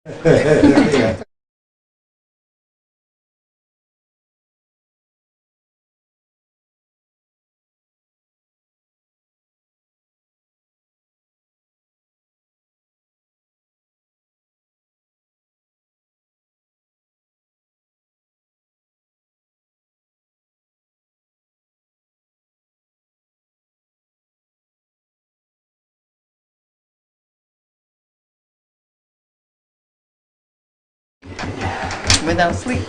Yeah. Without sleep.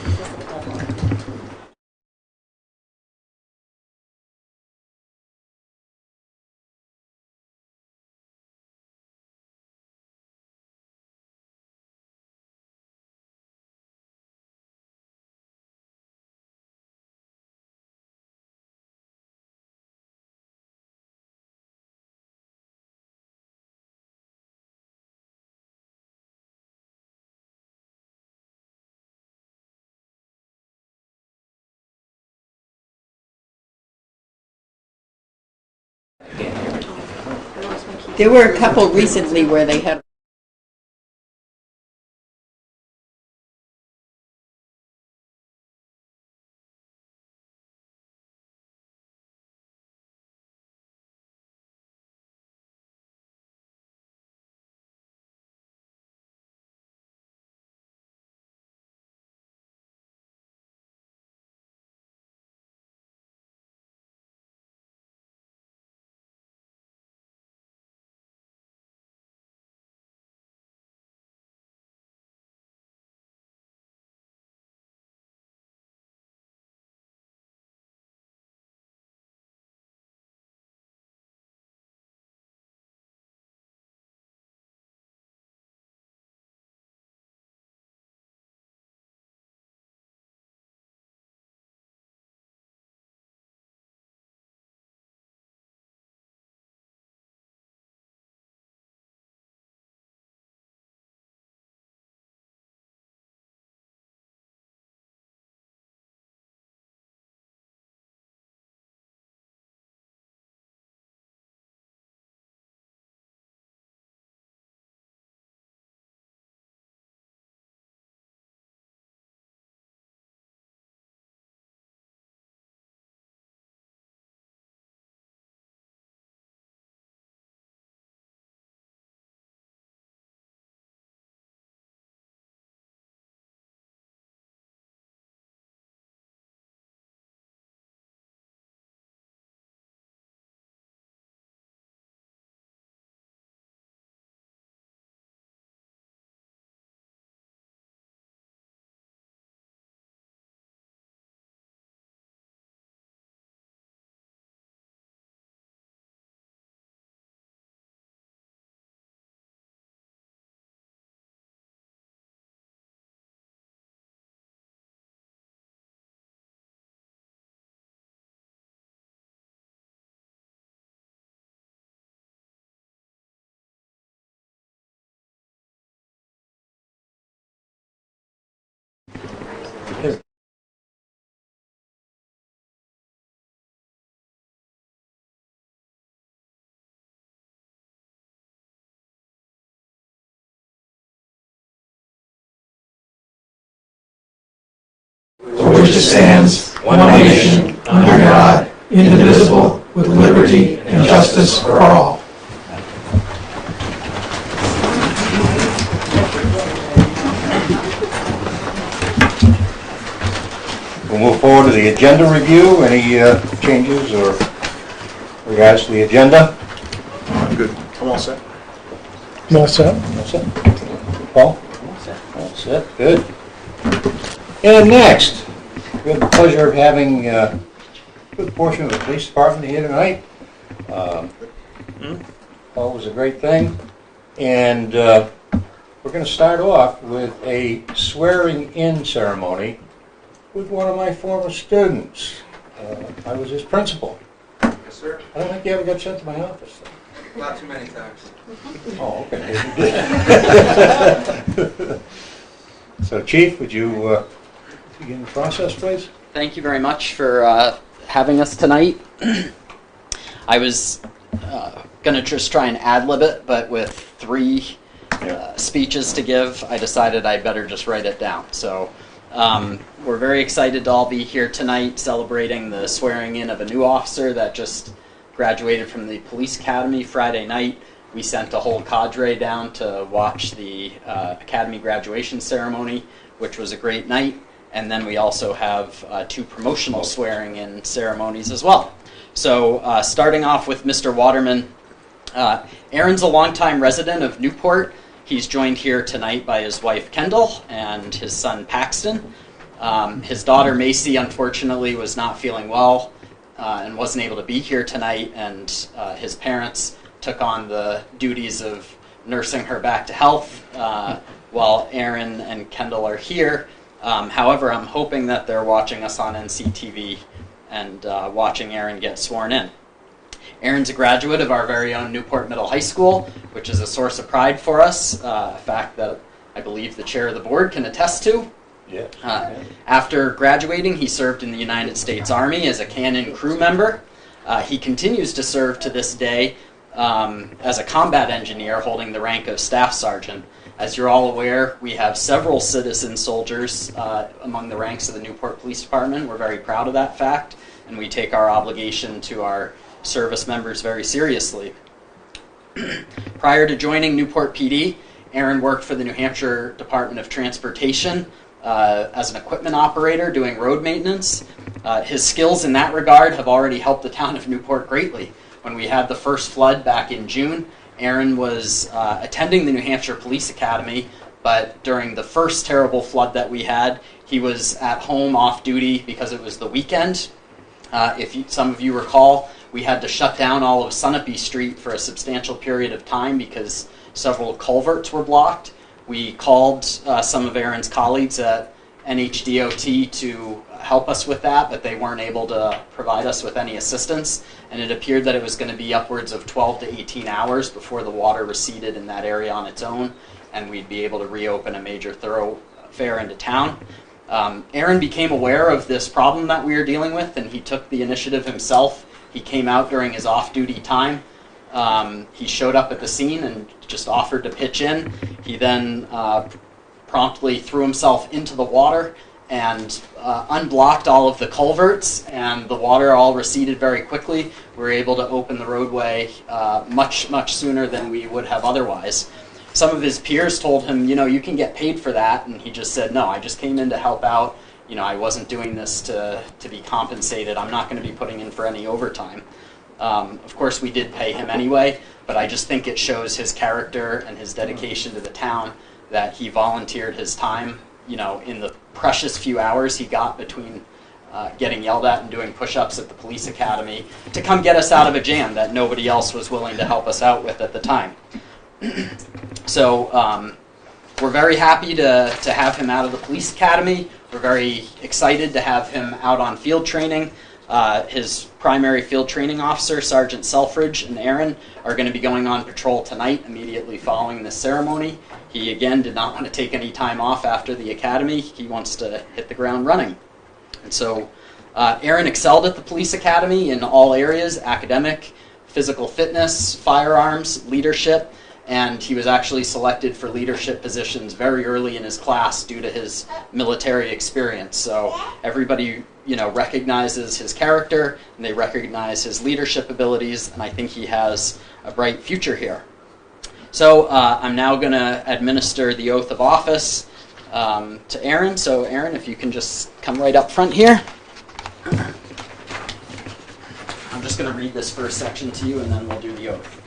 There were a couple recently where they had. which stands, one nation, under God, indivisible, with liberty and justice for all. We'll move forward to the agenda review. Any changes or regards to the agenda? I'm good. I'm all set. All set? All set. Paul? All set. Good. And next, we have the pleasure of having a good portion of the police department here tonight. Always a great thing. And we're going to start off with a swearing-in ceremony with one of my former students. I was his principal. Yes, sir. I don't think you ever got sent to my office, though. Not too many times. Oh, okay. So, Chief, would you begin the process, please? Thank you very much for having us tonight. I was going to just try and ad-lib it, but with 3 speeches to give, I decided I better just write it down. So we're very excited to all be here tonight celebrating the swearing in of a new officer that just graduated from the police academy Friday night. We sent a whole cadre down to watch the academy graduation ceremony, which was a great night. And then we also have 2 promotional swearing in ceremonies as well. So starting off with Mr. Waterman, Aaron's a longtime resident of Newport. He's joined here tonight by his wife Kendall and his son Paxton. His daughter Macy, unfortunately, was not feeling well and wasn't able to be here tonight, and his parents took on the duties of nursing her back to health while Aaron and Kendall are here. However, I'm hoping that they're watching us on NCTV and watching Aaron get sworn in. Aaron's a graduate of our very own Newport Middle High School, which is a source of pride for us, a fact that I believe the chair of the board can attest to. Yeah. After graduating, he served in the United States Army as a cannon crew member. He continues to serve to this day as a combat engineer holding the rank of staff sergeant. As you're all aware, we have several citizen soldiers among the ranks of the Newport Police Department. We're very proud of that fact, and we take our obligation to our service members very seriously. Prior to joining Newport PD, Aaron worked for the New Hampshire Department of Transportation as an equipment operator doing road maintenance. His skills in that regard have already helped the town of Newport greatly. When we had the first flood back in June, Aaron was attending the New Hampshire Police Academy, but during the first terrible flood that we had, he was at home off duty because it was the weekend. Some of you recall, we had to shut down all of Sunapee Street for a substantial period of time because several culverts were blocked. We called some of Aaron's colleagues at NHDOT to help us with that, but they weren't able to provide us with any assistance. And it appeared that it was going to be upwards of 12 to 18 hours before the water receded in that area on its own, and we'd be able to reopen a major thoroughfare into town. Aaron became aware of this problem that we were dealing with, and he took the initiative himself. He came out during his off-duty time. He showed up at the scene and just offered to pitch in. He then promptly threw himself into the water and unblocked all of the culverts, and the water all receded very quickly. We were able to open the roadway much sooner than we would have otherwise. Some of his peers told him, you can get paid for that, and he just said, no, I just came in to help out. I wasn't doing this to be compensated. I'm not going to be putting in for any overtime. Of course, we did pay him anyway, but I just think it shows his character and his dedication to the town that he volunteered his time, in the precious few hours he got between getting yelled at and doing push-ups at the police academy to come get us out of a jam that nobody else was willing to help us out with at the time. So we're very happy to have him out of the police academy. We're very excited to have him out on field training. His primary field training officer, Sergeant Selfridge, and Aaron are going to be going on patrol tonight immediately following this ceremony. He, again, did not want to take any time off after the academy. He wants to hit the ground running. And so Aaron excelled at the police academy in all areas: academic, physical fitness, firearms, leadership, and he was actually selected for leadership positions very early in his class due to his military experience. So everybody, recognizes his character, and they recognize his leadership abilities, and I think he has a bright future here. So I'm now going to administer the oath of office to Aaron. So Aaron, if you can just come right up front here. I'm just going to read this first section to you, and then we'll do the oath.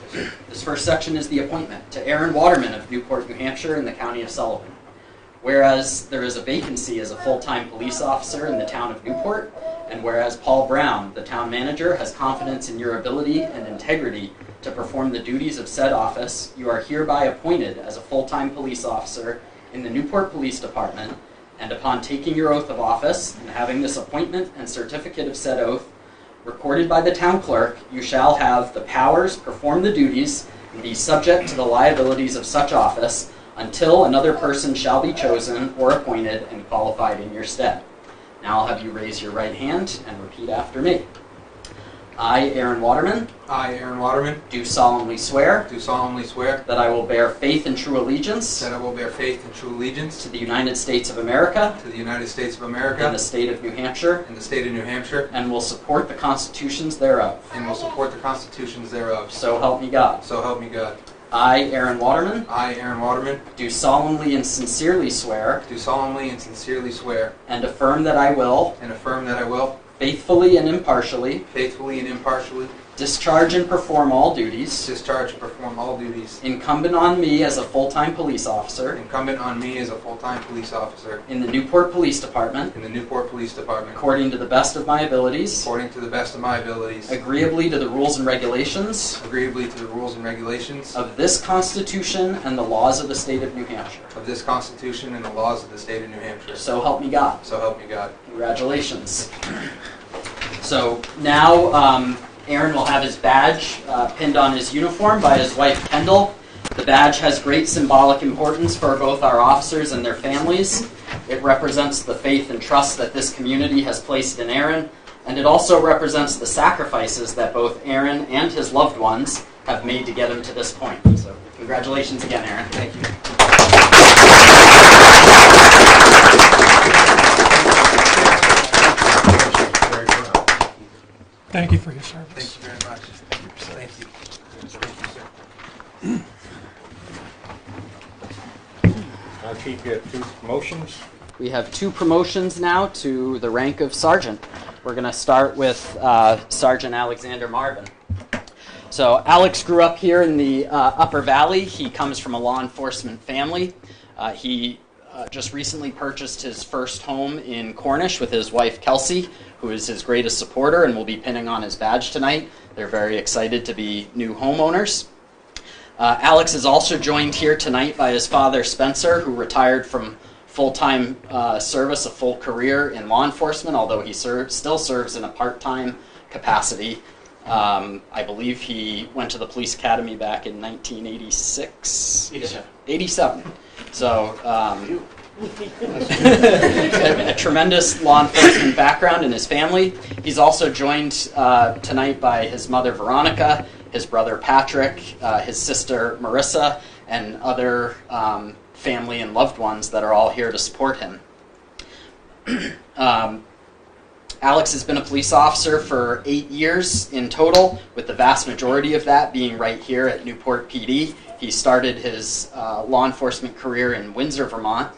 This first section is the appointment to Aaron Waterman of Newport, New Hampshire in the county of Sullivan. Whereas there is a vacancy as a full-time police officer in the town of Newport, and whereas Paul Brown, the town manager, has confidence in your ability and integrity to perform the duties of said office, you are hereby appointed as a full-time police officer in the Newport Police Department, and upon taking your oath of office and having this appointment and certificate of said oath recorded by the town clerk, you shall have the powers, perform the duties, and be subject to the liabilities of such office until another person shall be chosen or appointed and qualified in your stead. Now I'll have you raise your right hand and repeat after me. I, Aaron Waterman, I, Aaron Waterman, do solemnly swear do solemnly swear that I will bear faith and true allegiance that I will bear faith and true allegiance to the United States of America to the United States of and America the state of New Hampshire, and the state of New Hampshire, and will support the constitutions thereof. and will support the constitutions thereof. So help me God. So help me God. I, Aaron Waterman, I, Aaron Waterman, do solemnly and sincerely swear do solemnly and sincerely swear and affirm that I will, and affirm that I will, faithfully and impartially, faithfully and impartially, discharge and perform all duties discharge and perform all duties incumbent on me as a full-time police officer incumbent on me as a full-time police officer in the Newport Police Department, in the Newport Police Department, according to the best of my abilities, according to the best of my abilities, agreeably to the rules and regulations agreeably to the rules and regulations of this Constitution and the laws of the state of New Hampshire. of this Constitution and the laws of the state of New Hampshire. So help me God. So help me God. Congratulations. So now Aaron will have his badge pinned on his uniform by his wife Kendall. The badge has great symbolic importance for both our officers and their families. It represents the faith and trust that this community has placed in Aaron, and it also represents the sacrifices that both Aaron and his loved ones have made to get him to this point. So congratulations again, Aaron. Thank you. Very proud. Thank you for your service. Thank you very much. Thank you. Thank you, sir. Now, Chief, you have 2 promotions. We have 2 promotions now to the rank of sergeant. We're going to start with Sergeant Alexander Marvin. So Alex grew up here in the Upper Valley. He comes from a law enforcement family. He just recently purchased his first home in Cornish with his wife Kelsey, who is his greatest supporter and will be pinning on his badge tonight. They're very excited to be new homeowners. Alex is also joined here tonight by his father Spencer, who retired from full-time service, a full career in law enforcement, although he still serves in a part-time capacity. I believe he went to the police academy back in 1986? 87. So, a tremendous law enforcement background in his family. He's also joined tonight by his mother Veronica, his brother Patrick, his sister Marissa, and other family and loved ones that are all here to support him. Alex has been a police officer for 8 years in total, with the vast majority of that being right here at Newport PD. He started his law enforcement career in Windsor, Vermont,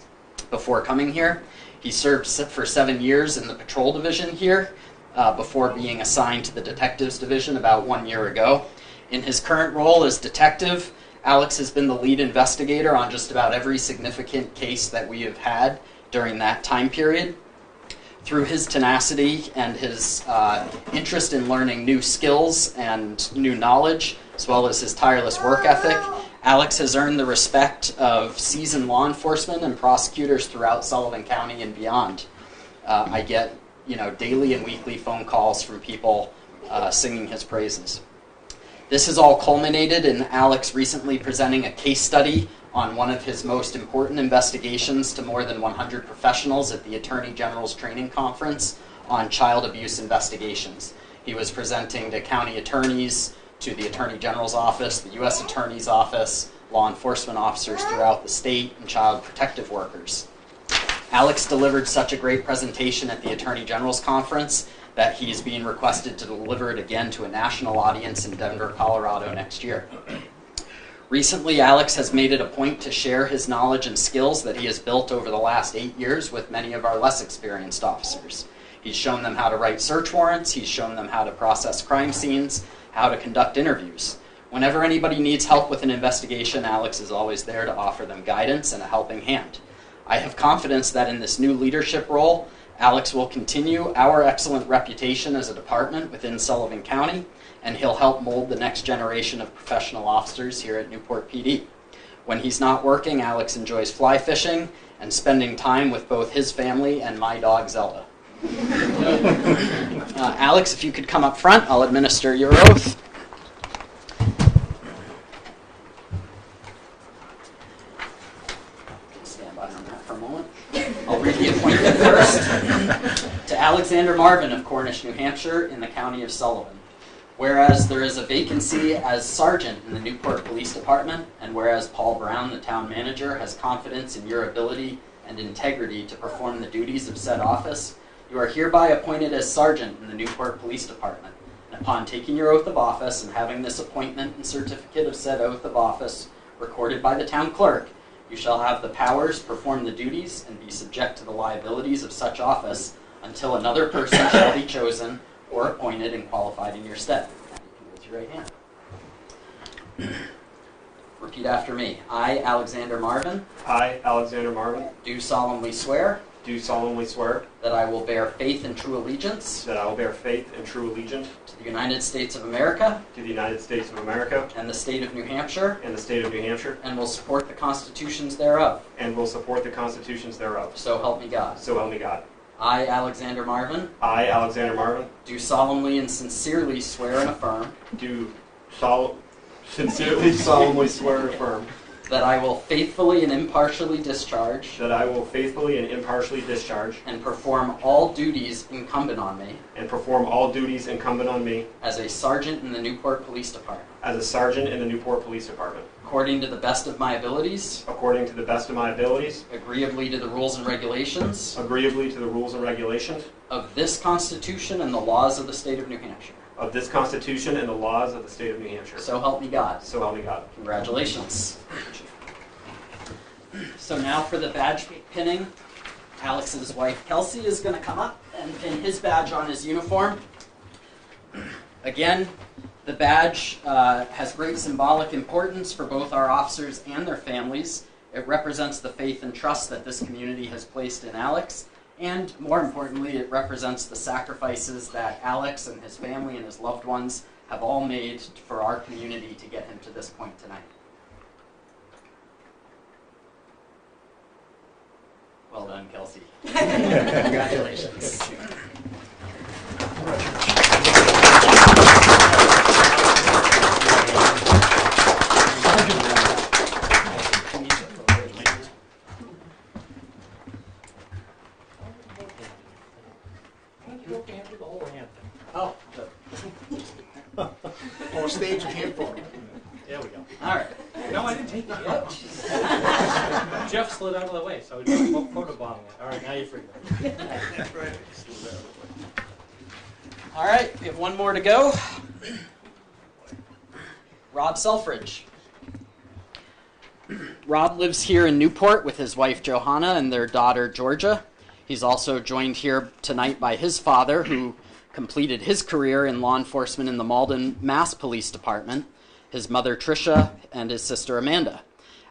before coming here. He served for 7 years in the patrol division here, before being assigned to the detectives division about 1 year ago. In his current role as detective, Alex has been the lead investigator on just about every significant case that we have had during that time period. Through his tenacity and his interest in learning new skills and new knowledge, as well as his tireless work ethic, Alex has earned the respect of seasoned law enforcement and prosecutors throughout Sullivan County and beyond. I get, daily and weekly phone calls from people singing his praises. This has all culminated in Alex recently presenting a case study on one of his most important investigations to more than 100 professionals at the Attorney General's Training Conference on child abuse investigations. He was presenting to county attorneys, to the Attorney General's office, the U.S. Attorney's office, law enforcement officers throughout the state, and child protective workers. Alex delivered such a great presentation at the Attorney General's conference that he is being requested to deliver it again to a national audience in Denver, Colorado next year. Recently, Alex has made it a point to share his knowledge and skills that he has built over the last 8 years with many of our less experienced officers. He's shown them how to write search warrants, he's shown them how to process crime scenes, how to conduct interviews. Whenever anybody needs help with an investigation, Alex is always there to offer them guidance and a helping hand. I have confidence that in this new leadership role, Alex will continue our excellent reputation as a department within Sullivan County, and he'll help mold the next generation of professional officers here at Newport PD. When he's not working, Alex enjoys fly fishing and spending time with both his family and my dog Zelda. Alex, if you could come up front, I'll administer your oath. Stand by on that for a moment. I'll read the appointment first. To Alexander Marvin of Cornish, New Hampshire, in the county of Sullivan. Whereas there is a vacancy as sergeant in the Newport Police Department, and whereas Paul Brown, the town manager, has confidence in your ability and integrity to perform the duties of said office, you are hereby appointed as sergeant in the Newport Police Department. And upon taking your oath of office and having this appointment and certificate of said oath of office recorded by the town clerk, you shall have the powers, perform the duties, and be subject to the liabilities of such office until another person shall be chosen or appointed and qualified in your stead. You can raise your right hand. Repeat after me. I, Alexander Marvin, I, Alexander Marvin, do solemnly swear do solemnly swear that I will bear faith and true allegiance that I will bear faith and true allegiance to the United States of America to the United States of America and the state of New Hampshire, and the state of New Hampshire, and will support the constitutions thereof. and will support the constitutions thereof. So help me God. So help me God. I, Alexander Marvin, I, Alexander Marvin, do solemnly and sincerely swear and affirm do sincerely, solemnly swear and affirm that I will faithfully and impartially discharge that I will faithfully and impartially discharge and perform all duties incumbent on me and perform all duties incumbent on me as a sergeant in the Newport Police Department, as a sergeant in the Newport Police Department, according to the best of my abilities, according to the best of my abilities, agreeably to the rules and regulations agreeably to the rules and regulations of this Constitution and the laws of the state of New Hampshire. of this Constitution and the laws of the state of New Hampshire. So help me God. So help me God. Congratulations. So now for the badge pinning, Alex's wife Kelsey is going to come up and pin his badge on his uniform. Again, the badge has great symbolic importance for both our officers and their families. It represents the faith and trust that this community has placed in Alex, and more importantly, it represents the sacrifices that Alex and his family and his loved ones have all made for our community to get him to this point tonight. Well done, Kelsey. Congratulations. Oh, On stage, hand phone. There we go. all right. No, I didn't take it yet. Jeff slid out of the way, so we just photobombing it. All right, now you're free. All right, we have one more to go. Rob Selfridge. Rob lives here in Newport with his wife Johanna and their daughter Georgia. He's also joined here tonight by his father, who completed his career in law enforcement in the Malden, Mass Police Department, his mother Tricia, and his sister Amanda.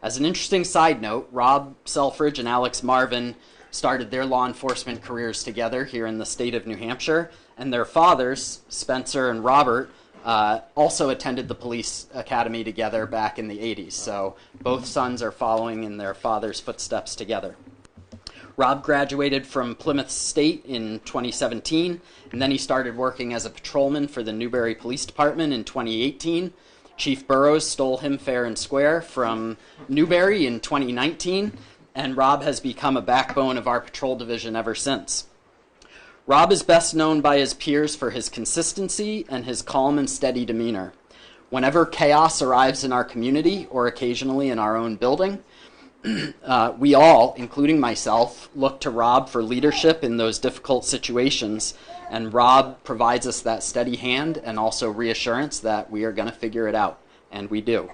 As an interesting side note, Rob Selfridge and Alex Marvin started their law enforcement careers together here in the state of New Hampshire, and their fathers, Spencer and Robert, also attended the police academy together back in the 80s. So both sons are following in their father's footsteps together. Rob graduated from Plymouth State in 2017, and then he started working as a patrolman for the Newbury Police Department in 2018. Chief Burrows stole him fair and square from Newbury in 2019, and Rob has become a backbone of our patrol division ever since. Rob is best known by his peers for his consistency and his calm and steady demeanor. Whenever chaos arrives in our community, or occasionally in our own building, we all, including myself, look to Rob for leadership in those difficult situations, and Rob provides us that steady hand and also reassurance that we are going to figure it out, and we do.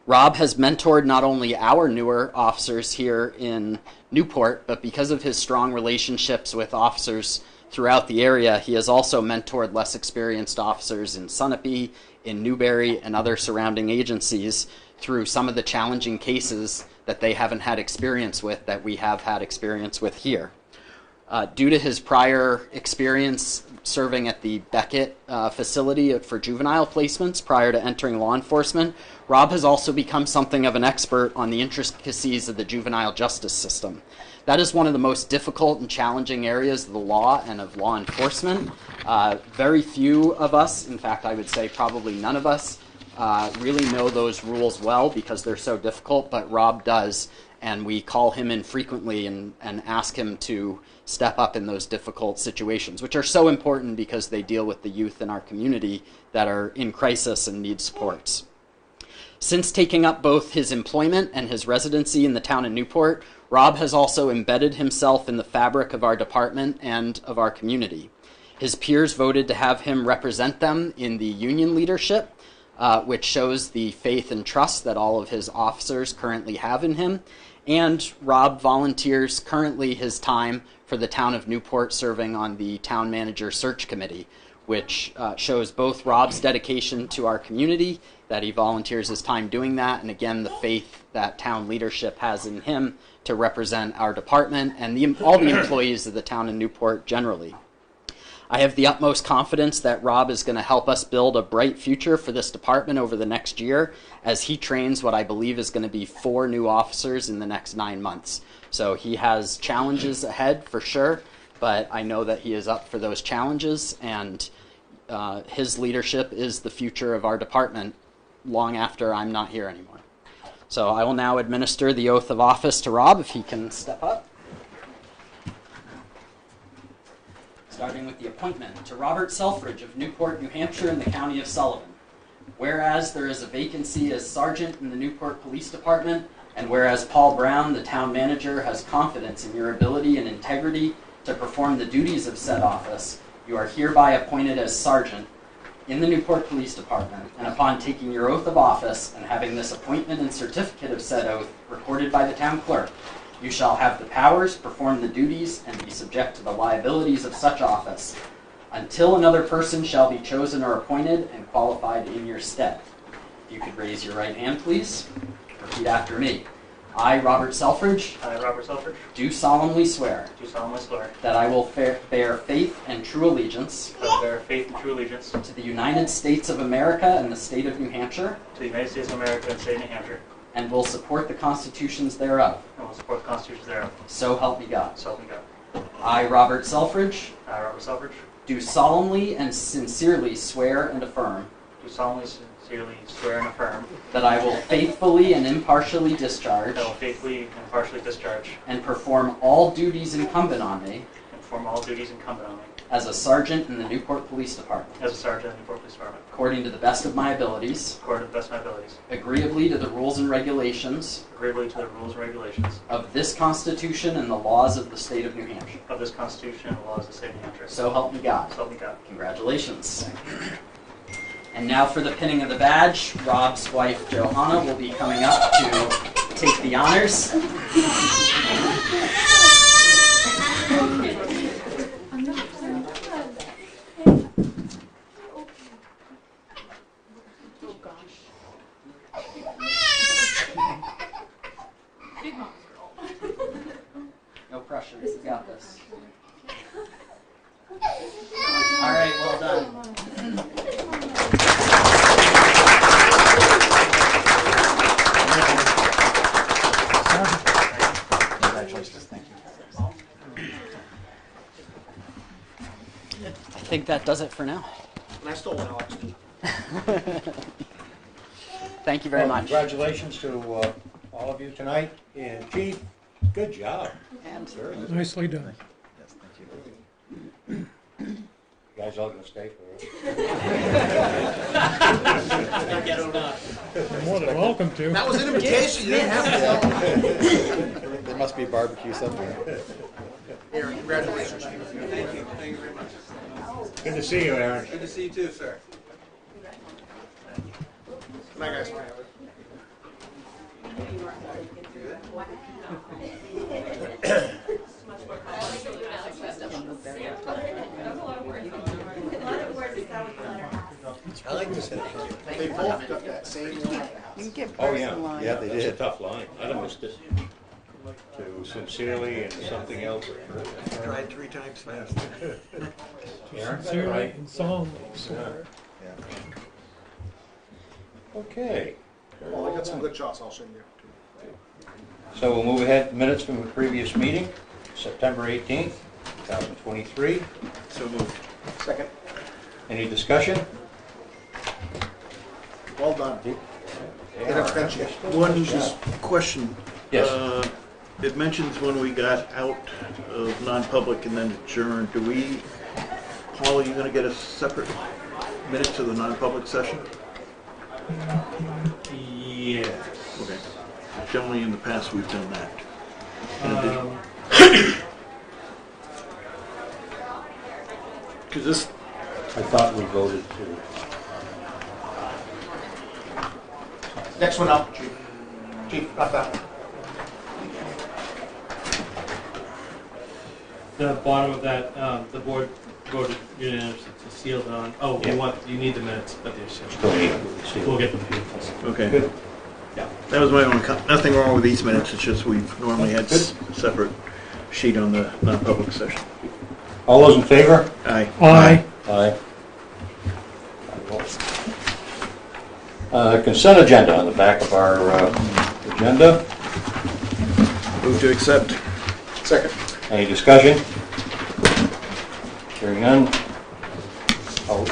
Rob has mentored not only our newer officers here in Newport, but because of his strong relationships with officers throughout the area, he has also mentored less experienced officers in Sunapee, in Newbury, and other surrounding agencies through some of the challenging cases that they haven't had experience with that we have had experience with here. Due to his prior experience serving at the Beckett facility for juvenile placements prior to entering law enforcement, Rob has also become something of an expert on the intricacies of the juvenile justice system. That is one of the most difficult and challenging areas of the law and of law enforcement. Very few of us, in fact I would say probably none of us, really know those rules well because they're so difficult, but Rob does. and we call him in frequently and ask him to step up in those difficult situations, which are so important because they deal with the youth in our community that are in crisis and need supports. Since taking up both his employment and his residency in the town of Newport, Rob has also embedded himself in the fabric of our department and of our community. His peers voted to have him represent them in the union leadership, which shows the faith and trust that all of his officers currently have in him. And Rob volunteers currently his time for the town of Newport, serving on the town manager search committee, which shows both Rob's dedication to our community, that he volunteers his time doing that, and again, the faith that town leadership has in him to represent our department and all the employees of the town of Newport generally. I have the utmost confidence that Rob is going to help us build a bright future for this department over the next year as he trains what I believe is going to be 4 new officers in the next 9 months. So he has challenges ahead for sure, but I know that he is up for those challenges, and his leadership is the future of our department long after I'm not here anymore. So I will now administer the oath of office to Rob, if he can step up. Starting with the appointment to Robert Selfridge of Newport, New Hampshire in the county of Sullivan. Whereas there is a vacancy as sergeant in the Newport Police Department, and whereas Paul Brown, the town manager, has confidence in your ability and integrity to perform the duties of said office, you are hereby appointed as sergeant in the Newport Police Department, and upon taking your oath of office and having this appointment and certificate of said oath recorded by the town clerk, you shall have the powers, perform the duties, and be subject to the liabilities of such office, until another person shall be chosen or appointed and qualified in your stead. If you could raise your right hand, please. Repeat after me. I, Robert Selfridge, I, Robert Selfridge, do solemnly swear do solemnly swear that I will bear faith and true allegiance that I will bear faith and true allegiance to to the United States of America and the state of New Hampshire, the United States of America and the state of New Hampshire, and will support the constitutions thereof. and will support the constitutions thereof. So help me God. So help me God. I, Robert Selfridge, I, Robert Selfridge, do solemnly and sincerely swear and affirm do solemnly, sincerely swear and affirm that I will faithfully and impartially discharge that I will faithfully and impartially discharge and perform all duties incumbent on me and perform all duties incumbent on me as a sergeant in the Newport Police Department, as a sergeant in the Newport Police Department, according to the best of my abilities, according to the best of my abilities, agreeably to the rules and regulations agreeably to the rules and regulations of this Constitution and the laws of the state of New Hampshire. of this Constitution and the laws of the state of New Hampshire. So help me God. So help me God. Congratulations. And now for the pinning of the badge, Rob's wife Johanna will be coming up to take the honors. No pressure, you got this. All right, well done. Congratulations, thank you. I think that does it for now. And I stole one, Alex. Thank you very much. Congratulations to all of you tonight. And Chief, good job. And Very good. Nicely done. Yes, thank you. You guys all gonna stay for it? You're more than welcome to. That was an invitation, you didn't have to. There must be barbecue somewhere. Aaron, congratulations. Thank you. Thank you very much. Good to see you, Aaron. Good to see you too, sir. Good night, guys. I like this. They both got that same line. you can give Oh, Bruce yeah. a line. Yeah, they That's a did. tough line. I missed it. To sincerely and something else. Tried 3 times fast. Aaron, Sincerely right? and solemnly swear. Yeah. Okay. Well, I got some good shots I'll send you. So we'll move ahead, minutes from the previous meeting, September 18th, 2023. So moved. Second. Any discussion? Well done. Yeah, Good extension. One just question. Yes. It mentions when we got out of non-public and then adjourned. Paul, are you going to get a separate minutes of the non-public session? Yes. Okay. Generally, in the past, we've done that. Because this, I thought we voted to. Next one up, Chief. Chief, not that one. The bottom of that, the board voted unanimously to seal it on. Oh, Yeah. you need the minutes, but they're sealed. Still need to We'll get them. okay. Good. Yeah. That was my only, nothing wrong with these minutes. It's just we've normally had separate sheet on the non-public session. All those in favor? Aye. Aye. Aye. Consent agenda on the back of our agenda. Move to accept. Second. Any discussion? Hearing none. I'll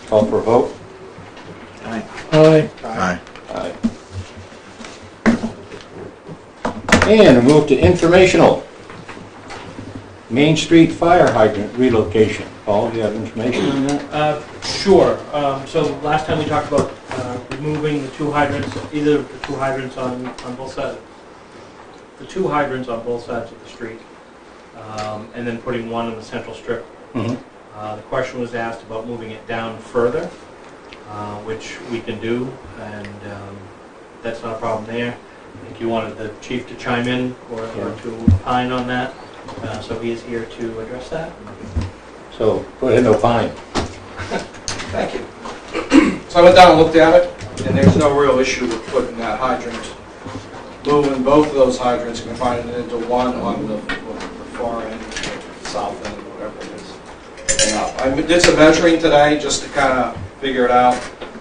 call for a vote. Aye. Aye. Aye. Aye. And move to informational. Main Street fire hydrant relocation. Paul, do you have information on that? Sure. So last time we talked about removing the two hydrants, either the two hydrants on both sides, the two hydrants on both sides of the street, and then putting one in the central strip. Mm-hmm. The question was asked about moving it down further, which we can do, and that's not a problem there. I think you wanted the chief to chime in or to opine on that, so he is here to address that. So go ahead and opine. Thank you. So I went down and looked at it, and there's no real issue with putting that hydrant, moving both of those hydrants, combining it into one on the far end, south end, whatever it is. And I did some measuring today just to kind of figure it out.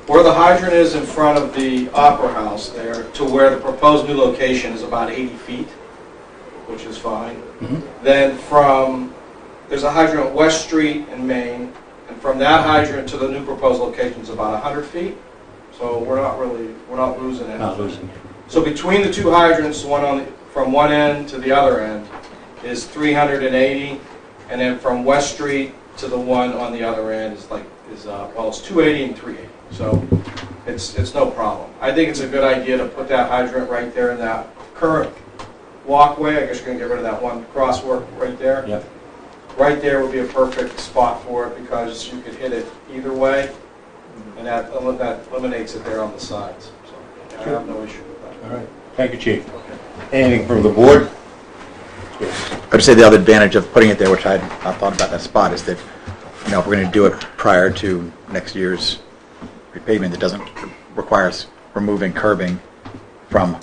Where the hydrant is in front of the Opera House there to where the proposed new location is about 80 feet, which is fine. Mm-hmm. Then there's a hydrant West Street in Maine, and from that hydrant to the new proposed location is about 100 feet. So we're not losing it. Not losing. So between the two hydrants, from one end to the other end is 380, and then from West Street to the one on the other end is it's 280 and 380. So it's no problem. I think it's a good idea to put that hydrant right there in that current walkway. I guess you're going to get rid of that one crosswalk right there. Yep. Right there would be a perfect spot for it because you could hit it either way, and that eliminates it there on the sides. So I have no issue with that. All right. Thank you, Chief. Anything from the board? Yes. I'd say the other advantage of putting it there, which I thought about that spot, is that, if we're going to do it prior to next year's repavement, that doesn't require us removing curbing from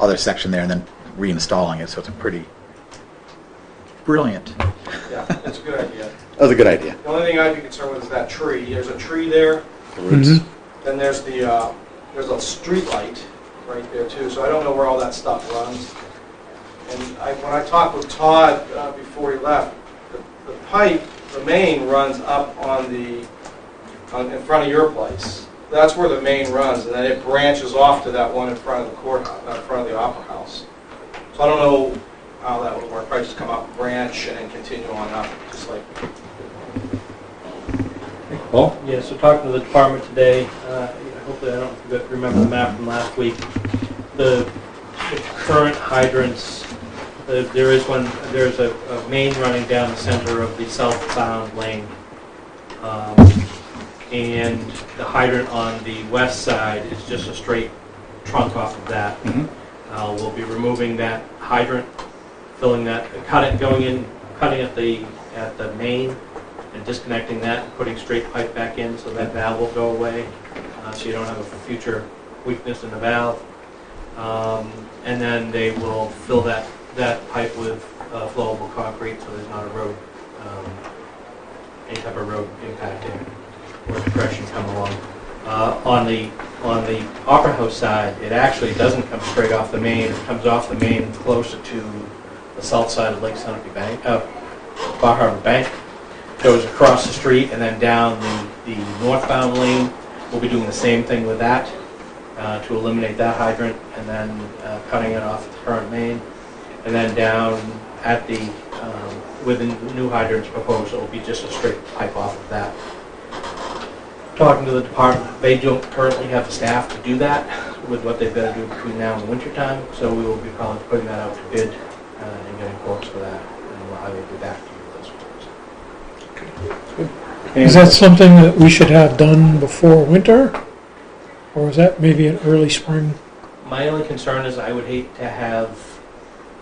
other section there and then reinstalling it. So it's a pretty brilliant. Yeah, it's a good idea. That was a good idea. The only thing I'd be concerned with is that tree. There's a tree there. The roots. Then there's a street light right there too. So I don't know where all that stuff runs. And when I talked with Todd before he left, the pipe, the main runs up in front of your place. That's where the main runs, and then it branches off to that one in front of the courthouse, in front of the Opera House. So I don't know how that would work. Probably just come up, branch, and then continue on up, just like. Paul? Yeah, so talking to the department today, hopefully I don't remember the map from last week. The current hydrants, there's a main running down the center of the southbound lane. And the hydrant on the west side is just a straight trunk off of that. Mm-hmm. We'll be removing that hydrant, filling that, cutting at the main and disconnecting that and putting straight pipe back in so that valve will go away, so you don't have a future weakness in the valve. And then they will fill that pipe with flowable concrete so there's not a road, any type of road impact or depression come along. On the Opera House side, it actually doesn't come straight off the main. It comes off the main closer to the south side of Lake Sunapee Bank, Bar Harbor Bank. Goes across the street and then down the northbound lane. We'll be doing the same thing with that. to eliminate that hydrant, and then cutting it off the current main, and then down at the, with the new hydrants proposed, it'll be just a straight pipe off of that. Talking to the department, they don't currently have the staff to do that with what they've got to do between now and the winter time, so we will be probably putting that out to bid and getting quotes for that, and I will be back to you with those quotes. Is that something that we should have done before winter? Or is that maybe an early spring? My only concern is I would hate to have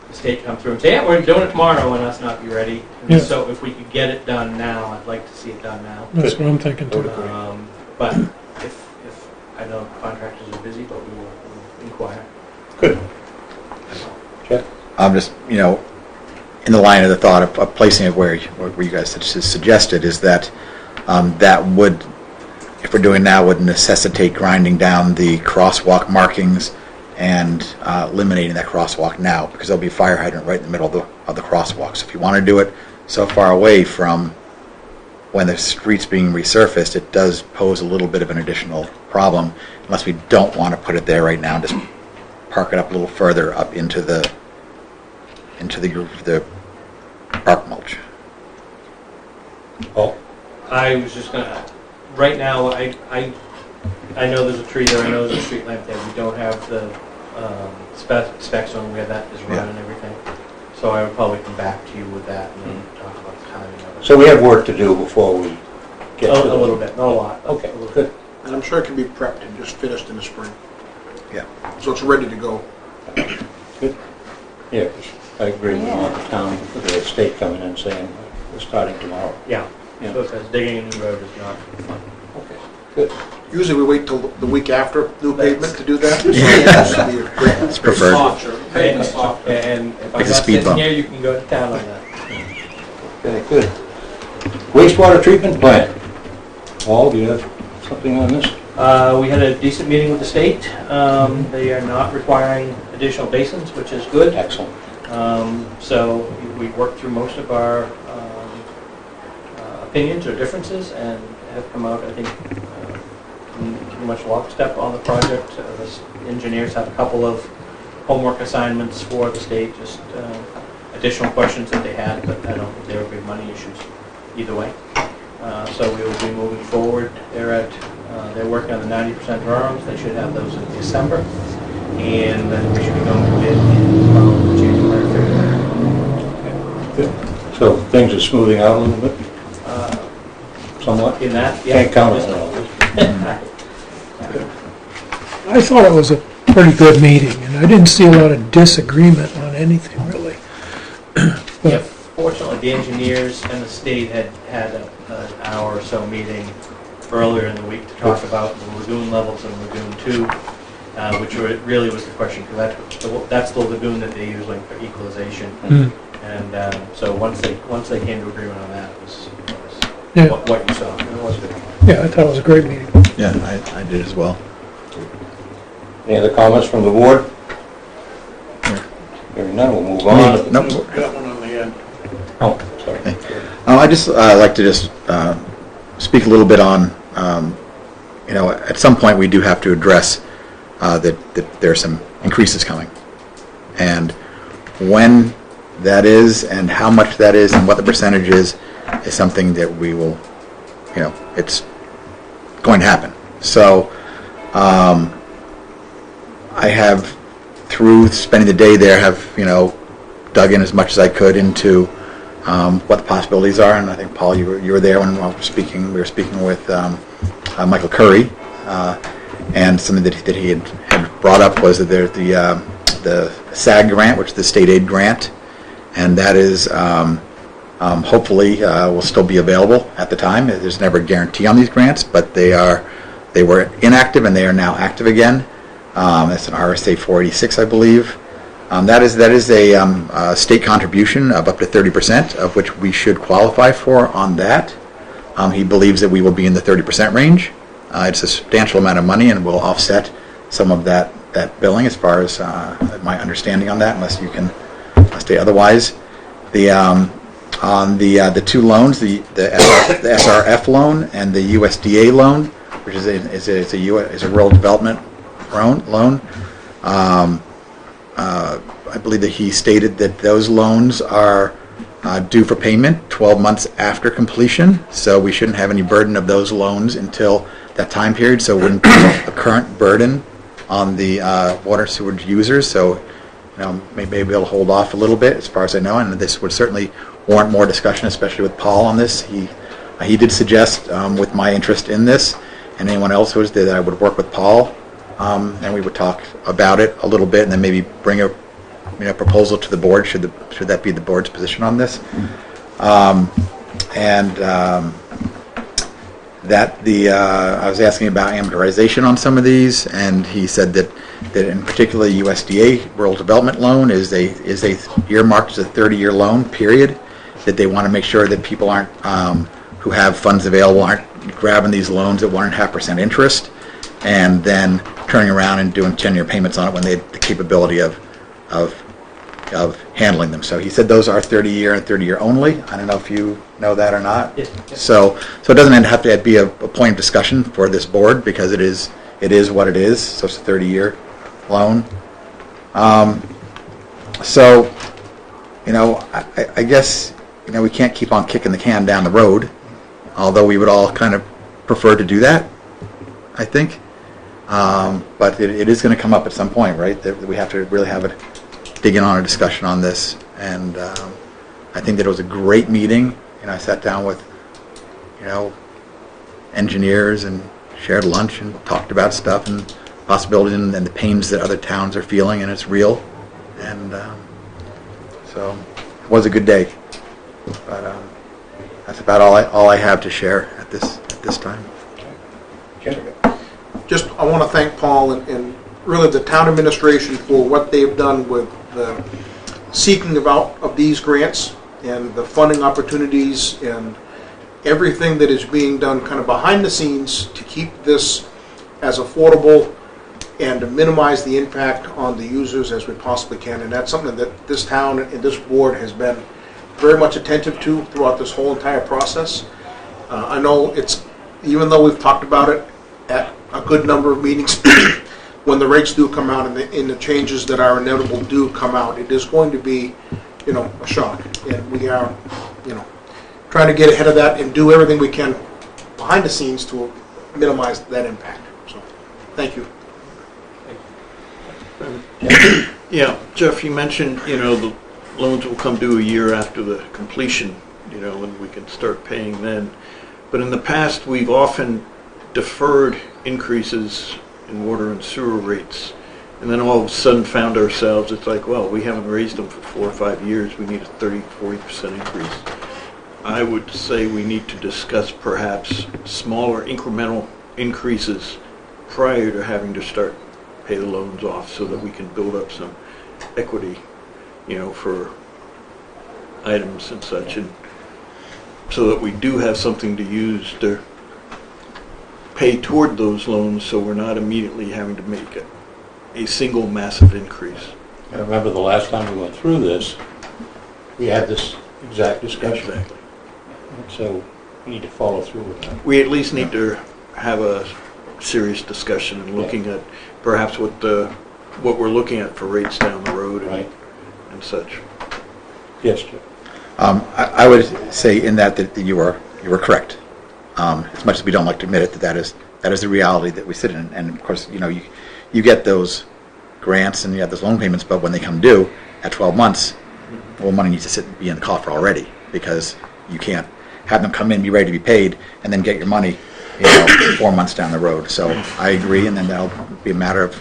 the state come through and say, yeah, we're doing it tomorrow, and us not be ready. And Yeah. so if we could get it done now, I'd like to see it done now. That's what I'm thinking too. But if I know contractors are busy, but we will inquire. Good. Jeff? I'm just, in the line of the thought of placing it where you guys suggested is that that would, if we're doing now, would necessitate grinding down the crosswalk markings and eliminating that crosswalk now, because there'll be a fire hydrant right in the middle of the crosswalk. So if you want to do it so far away from when the street's being resurfaced, it does pose a little bit of an additional problem, unless we don't want to put it there right now, just park it up a little further up into the bark mulch. Paul? I was just gonna, right now, I know there's a tree there, I know there's a street lamp there, we don't have the specs on where that is run and everything. So I would probably come back to you with that and then talk about the timing of it. So we have work to do before we get to A little bit, not a lot. Okay, good. And I'm sure it can be prepped and just finished in the spring. Yeah. So it's ready to go. Good. Yeah, 'cause I agree with the town, with the state coming in saying we're starting tomorrow. Yeah, Yeah. so it says digging a new road is not fun. Okay, good. Usually we wait till the week after new pavement to do that. So Yeah. it's supposed to be a great- It's preferred. And if I'm Like a not speed sitting bump. here, you can go to town on that. Okay, good. Wastewater treatment plant. Paul, do you have something on this? We had a decent meeting with the state. They are not requiring additional basins, which is good. Excellent. So we worked through most of our opinions or differences and have come out, I think, pretty much lockstep on the project. The engineers have a couple of homework assignments for the state, just additional questions that they had, but I don't think they were big money issues either way. So we will be moving forward. They're working on the 90% drawings. They should have those in December, and then we should be going to bid in probably January, February. Good. So things are smoothing out a little bit, somewhat? In that, yeah. Can't count on all. I thought it was a pretty good meeting, and I didn't see a lot of disagreement on anything, really. Yeah, fortunately, the engineers and the state had an hour or so meeting earlier in the week to talk about the lagoon levels in Lagoon 2, which really was the question, because that's the lagoon that they use for equalization. And so once they came to agreement on that, it was Yeah. what you saw. It was good. Yeah, I thought it was a great meeting. Yeah, I did as well. Any other comments from the board? Hearing none, we'll move on. Nope. Got one on the end. Oh, sorry. I just like to just speak a little bit on, at some point we do have to address that there are some increases coming. And when that is and how much that is and what the percentage is something that we will, it's going to happen. So I have, through spending the day there, have, dug in as much as I could into what the possibilities are. And I think, Paul, you were there when we were speaking with Michael Curry. And something that he had brought up was that there's the SAG grant, which is the state aid grant. And that is hopefully will still be available at the time. There's never a guarantee on these grants, but they were inactive and they are now active again. That's an RSA 486, I believe. That is a state contribution of up to 30%, of which we should qualify for on that. He believes that we will be in the 30% range. It's a substantial amount of money and will offset some of that billing, as far as my understanding on that, unless you can state otherwise. On the two loans, the SRF loan and the USDA loan, which is a rural development loan. I believe that he stated that those loans are due for payment 12 months after completion, so we shouldn't have any burden of those loans until that time period, so it wouldn't be a current burden on the water sewage users. So, maybe be able to hold off a little bit, as far as I know, and this would certainly warrant more discussion, especially with Paul on this. He did suggest, with my interest in this, and anyone else who was there, that I would work with Paul, and we would talk about it a little bit, and then maybe bring a proposal to the board, should that be the board's position on this. I was asking about amortization on some of these, and he said that in particular USDA Rural Development Loan is earmarked as a 30-year loan period, that they want to make sure that people aren't who have funds available aren't grabbing these loans at 1.5% interest and then turning around and doing 10-year payments on it when they have the capability of handling them. So he said those are 30-year and 30-year only. I don't know if you know that or not. Yes. So it doesn't have to be a point of discussion for this board, because it is what it is. So it's a 30-year loan. I guess we can't keep on kicking the can down the road, although we would all kind of prefer to do that, I think. But it is going to come up at some point, right? That we have to really have a dig in on a discussion on this. And I think that it was a great meeting. I sat down with engineers and shared lunch and talked about stuff and possibilities and the pains that other towns are feeling, and it's real. And so it was a good day. But that's about all I have to share at this time. Just, I want to thank Paul and really the town administration for what they've done with the seeking of these grants and the funding opportunities and everything that is being done kind of behind the scenes to keep this as affordable and to minimize the impact on the users as we possibly can. And that's something that this town and this board has been very much attentive to throughout this whole entire process. I know even though we've talked about it at a good number of meetings, when the rates do come out and the changes that are inevitable do come out, it is going to be, a shock. And we are, trying to get ahead of that and do everything we can behind the scenes to minimize that impact. So, thank you. Yeah, Jeff, you mentioned, the loans will come due a year after the completion, and we can start paying then. But in the past, we've often deferred increases in water and sewer rates, and then all of a sudden found ourselves, it's like, well, we haven't raised them for 4 or 5 years, we need a 30-40% increase. I would say we need to discuss perhaps smaller incremental increases prior to having to start pay the loans off, so that we can build up some equity, for items and such, and so that we do have something to use to pay toward those loans, so we're not immediately having to make a single massive increase. I remember the last time we went through this, we had this exact discussion. Exactly. So we need to follow through with that. We at least need to have a serious discussion and looking at perhaps what we're looking at for rates down the road and such. Yes, Jim. I would say in that you were correct. As much as we don't like to admit it, that is the reality that we sit in. And of course, you get those grants and you have those loan payments, but when they come due at 12 months, well, money needs to be in the coffer already, because you can't have them come in, be ready to be paid, and then get your money 4 months down the road. So I agree, and then that'll be a matter of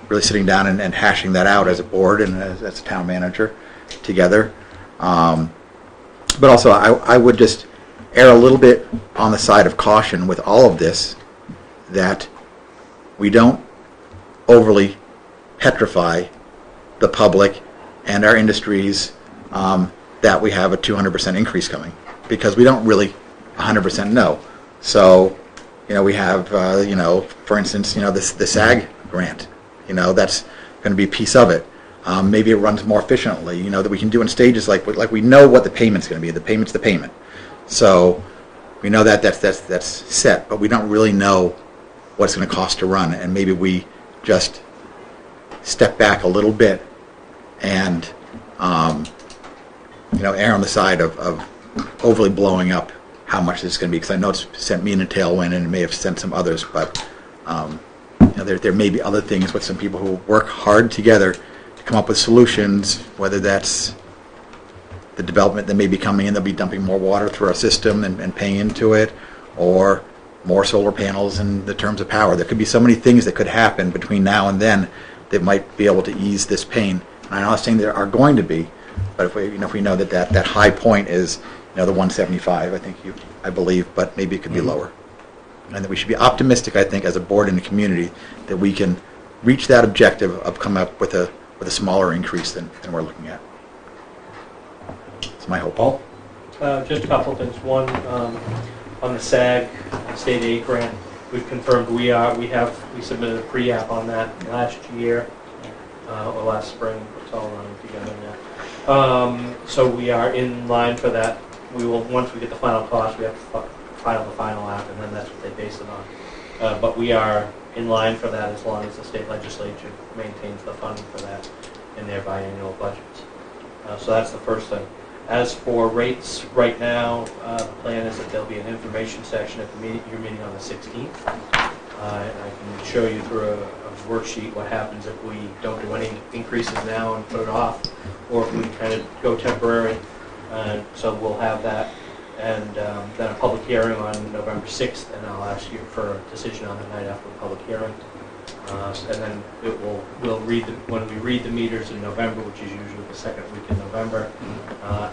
really sitting down and hashing that out as a board and as a town manager together. But also, I would just err a little bit on the side of caution with all of this, that we don't overly petrify the public and our industries that we have a 200% increase coming, because we don't really 100% know. So, we have, for instance, the SAG grant, that's going to be a piece of it. Maybe it runs more efficiently, that we can do in stages, like we know what the payment's going to be. The payment's the payment. So we know that's set, but we don't really know what it's going to cost to run, and maybe we just step back a little bit and, err on the side of overly blowing up how much this is going to be, because I know it's sent me in a tailwind and it may have sent some others, but there may be other things with some people who work hard together to come up with solutions, whether that's the development that may be coming in, they'll be dumping more water through our system and paying into it, or more solar panels in the terms of power. There could be so many things that could happen between now and then that might be able to ease this pain. And I'm not saying there are going to be, but if we know that high point is the 175, I believe, but maybe it could be lower. And that we should be optimistic, I think, as a board and a community, that we can reach that objective of coming up with a smaller increase than we're looking at. It's my hope. Paul? Just a couple of things. One, on the SAG state aid grant, we've confirmed we submitted a pre-app on that last year, or last spring. It's all running together now. So we are in line for that. We will, once we get the final cost, we have to file the final app, and then that's what they base it on. But we are in line for that as long as the state legislature maintains the funding for that in their biannual budgets. So that's the first thing. As for rates, right now, the plan is that there'll be an information section at your meeting on the 16th. I can show you through a worksheet what happens if we don't do any increases now and put it off, or if we kind of go temporary. So we'll have that, and then a public hearing on November 6th, and I'll ask you for a decision on the night after the public hearing. And then we'll read when we read the meters in November, which is usually the second week in November.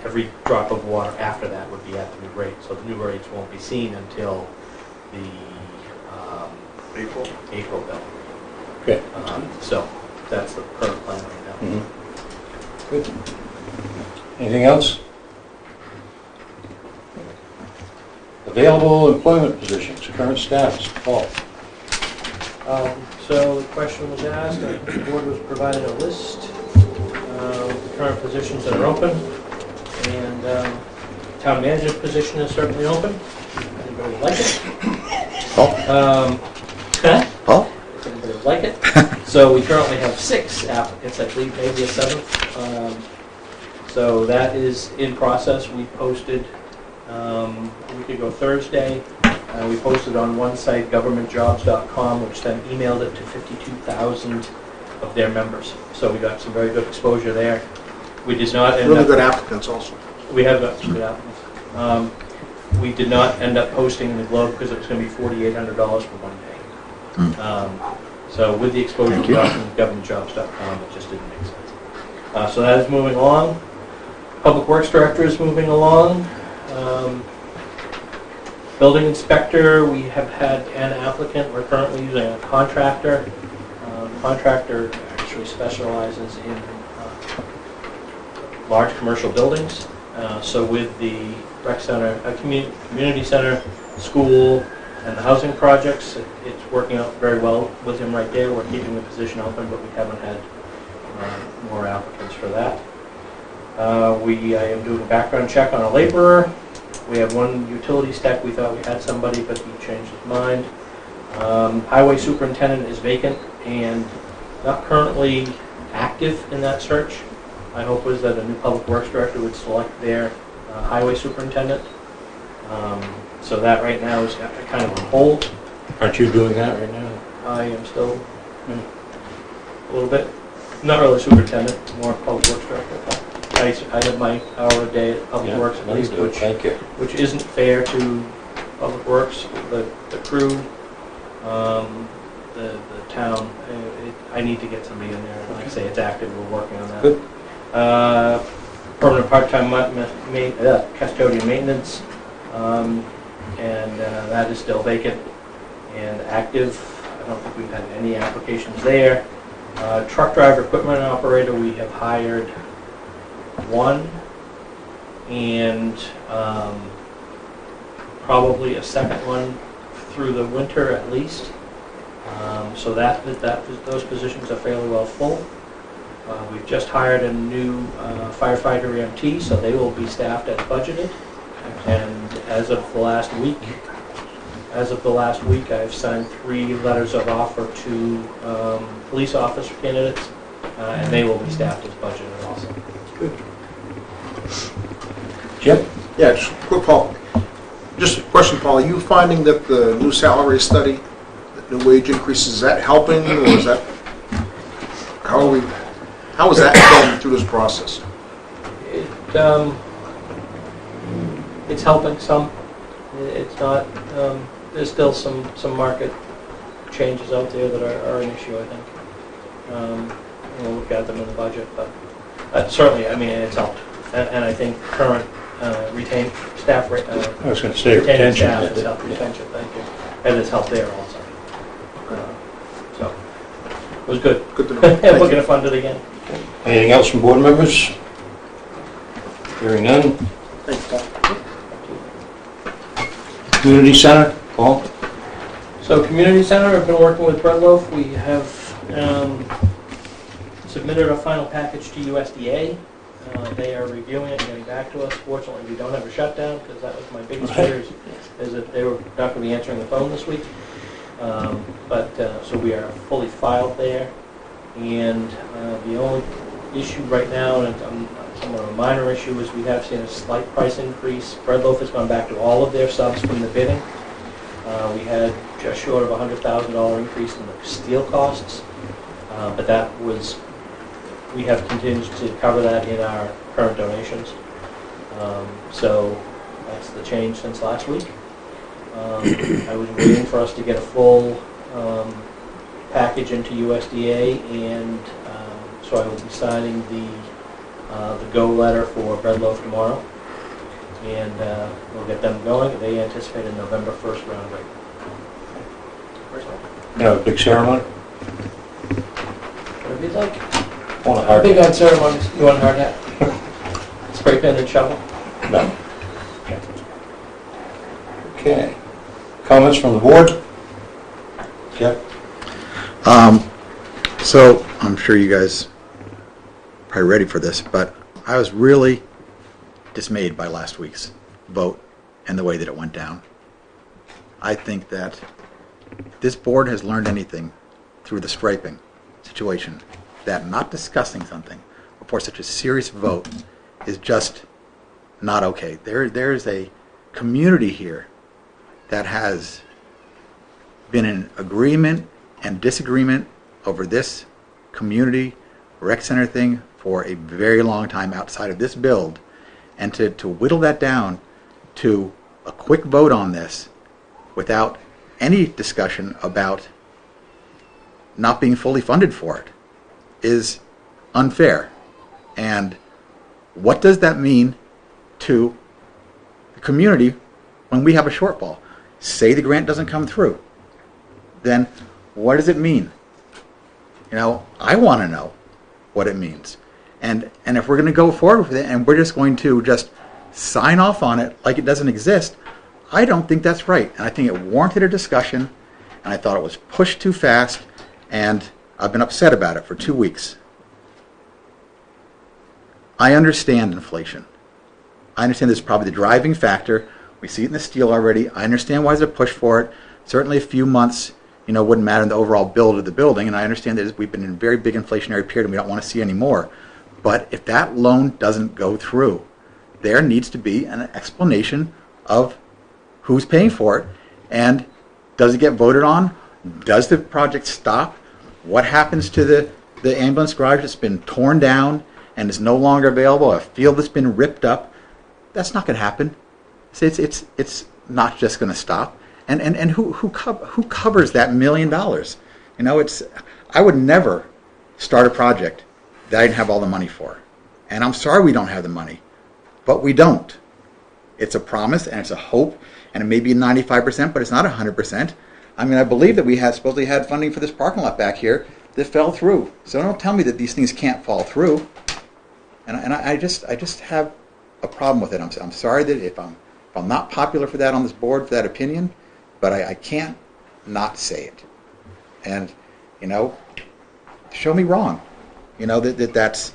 Every drop of water after that would be at the new rate, so the new rates won't be seen until the April bill. Okay. So that's the current plan right now. Mm-hmm. Good. Anything else? Available employment positions, current status. Paul? So the question was asked, I think the board was provided a list of the current positions that are open, and town manager's position is certainly open. Anybody like it? Paul? Paul? Does anybody like it? So we currently have 6 applicants, I believe maybe a 7th. So that is in process. We posted a week ago Thursday. We posted on one site, governmentjobs.com, which then emailed it to 52,000 of their members. So we got some very good exposure there. We did not end Really up... good applicants also. We have got some good applicants. We did not end up posting in the Globe because it was going to be $4,800 for one day. So with the exposure we got from governmentjobs.com, it just didn't make sense. So that is moving along. Public Works Director is moving along. Building inspector, we have had an applicant. We're currently using a contractor. The contractor actually specializes in large commercial buildings. So with the rec center, community center, school, and the housing projects, it's working out very well with him right there. We're keeping the position open, but we haven't had more applicants for that. I am doing a background check on a laborer. We have one utilities tech. We thought we had somebody, but he changed his mind. Highway superintendent is vacant and not currently active in that search. My hope was that a new public works director would select their highway superintendent. So that right now is kind of on hold. Aren't you doing that right now? I am still a little bit, not really superintendent, more public works director. I have my hour a day at Public Works at least, which isn't fair to Public Works, the crew, the town. I need to get somebody in there. Like I say, it's active. We're working on that. Good. Permanent part-time custodian maintenance, and that is still vacant and active. I don't think we've had any applications there. Truck driver, equipment operator, we have hired one, and probably a second one through the winter at least. So those positions are fairly well full. We've just hired a new firefighter EMT, so they will be staffed as budgeted. And as of the last week, as of the last week, I've signed 3 letters of offer to police officer candidates, and they will be staffed as budgeted also. Jim? Yeah, just quick, Paul. Just a question, Paul. Are you finding that the new salary study, the new wage increases, is that helping, or is that, how is that going through this process? It's helping some. It's not. There's still some market changes out there that are an issue, I think. We'll look at them in the budget, but certainly, I mean, it's helped. And I think current retained staff rate. I was going to say retaining retention. staff has helped retention. Thank you. And it's helped there also. So it was good. Good to know. And Thank we're you. going to fund it again. Anything else from board members? Hearing none. Thanks, Paul. Community center, Paul? So community center, I've been working with Breadloaf. We have submitted our final package to USDA. They are reviewing it and getting back to us. Fortunately, we don't have a shutdown because that was my biggest fear is that they were not going to be answering the phone this week. So we are fully filed there. And the only issue right now, and somewhat of a minor issue, is we have seen a slight price increase. Breadloaf has gone back to all of their subs from the bidding. We had just short of a $100,000 increase in the steel costs, but that was, we have continued to cover that in our current donations. So that's the change since last week. I was waiting for us to get a full package into USDA, and so I will be signing the go letter for Breadloaf tomorrow, and we'll get them going. They anticipate a November 1st groundbreaking. Yeah, a big ceremony? Whatever you'd like. On a I'm hard big on ceremonies. You want a hard hat? Spray pen and shovel? No. Okay. Comments from the board? Jeff? So I'm sure you guys are probably ready for this, but I was really dismayed by last week's vote and the way that it went down. I think that if this board has learned anything through the striping situation, that not discussing something before such a serious vote is just not okay. There is a community here that has been in agreement and disagreement over this community rec center thing for a very long time outside of this build, and to whittle that down to a quick vote on this without any discussion about not being fully funded for it is unfair. And what does that mean to the community when we have a shortfall? Say the grant doesn't come through. Then what does it mean? You know, I want to know what it means. And if we're going to go forward with it and we're just going to just sign off on it like it doesn't exist, I don't think that's right. And I think it warranted a discussion, and I thought it was pushed too fast, and I've been upset about it for 2 weeks. I understand inflation. I understand this is probably the driving factor. We see it in the steel already. I understand why there's a push for it. Certainly a few months, wouldn't matter in the overall build of the building, and I understand that we've been in a very big inflationary period and we don't want to see any more. But if that loan doesn't go through, there needs to be an explanation of who's paying for it, and does it get voted on? Does the project stop? What happens to the ambulance garage that's been torn down and is no longer available? A field that's been ripped up? That's not going to happen. It's not just going to stop. And who covers that $1 million? I would never start a project that I didn't have all the money for. And I'm sorry we don't have the money, but we don't. It's a promise and it's a hope, and it may be 95%, but it's not 100%. I mean, I believe that we supposedly had funding for this parking lot back here that fell through. So don't tell me that these things can't fall through. And I just have a problem with it. I'm sorry that if I'm not popular for that on this board, for that opinion, but I can't not say it. And show me wrong. That's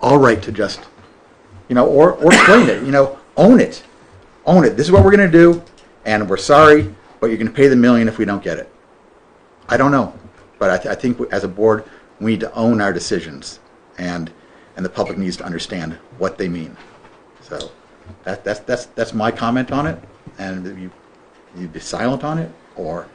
all right to just or explain it. Own it. This is what we're going to do, and we're sorry, but you're going to pay the $1 million if we don't get it. I don't know, but I think as a board, we need to own our decisions, and the public needs to understand what they mean. So that's my comment on it, and you'd be silent on it, or...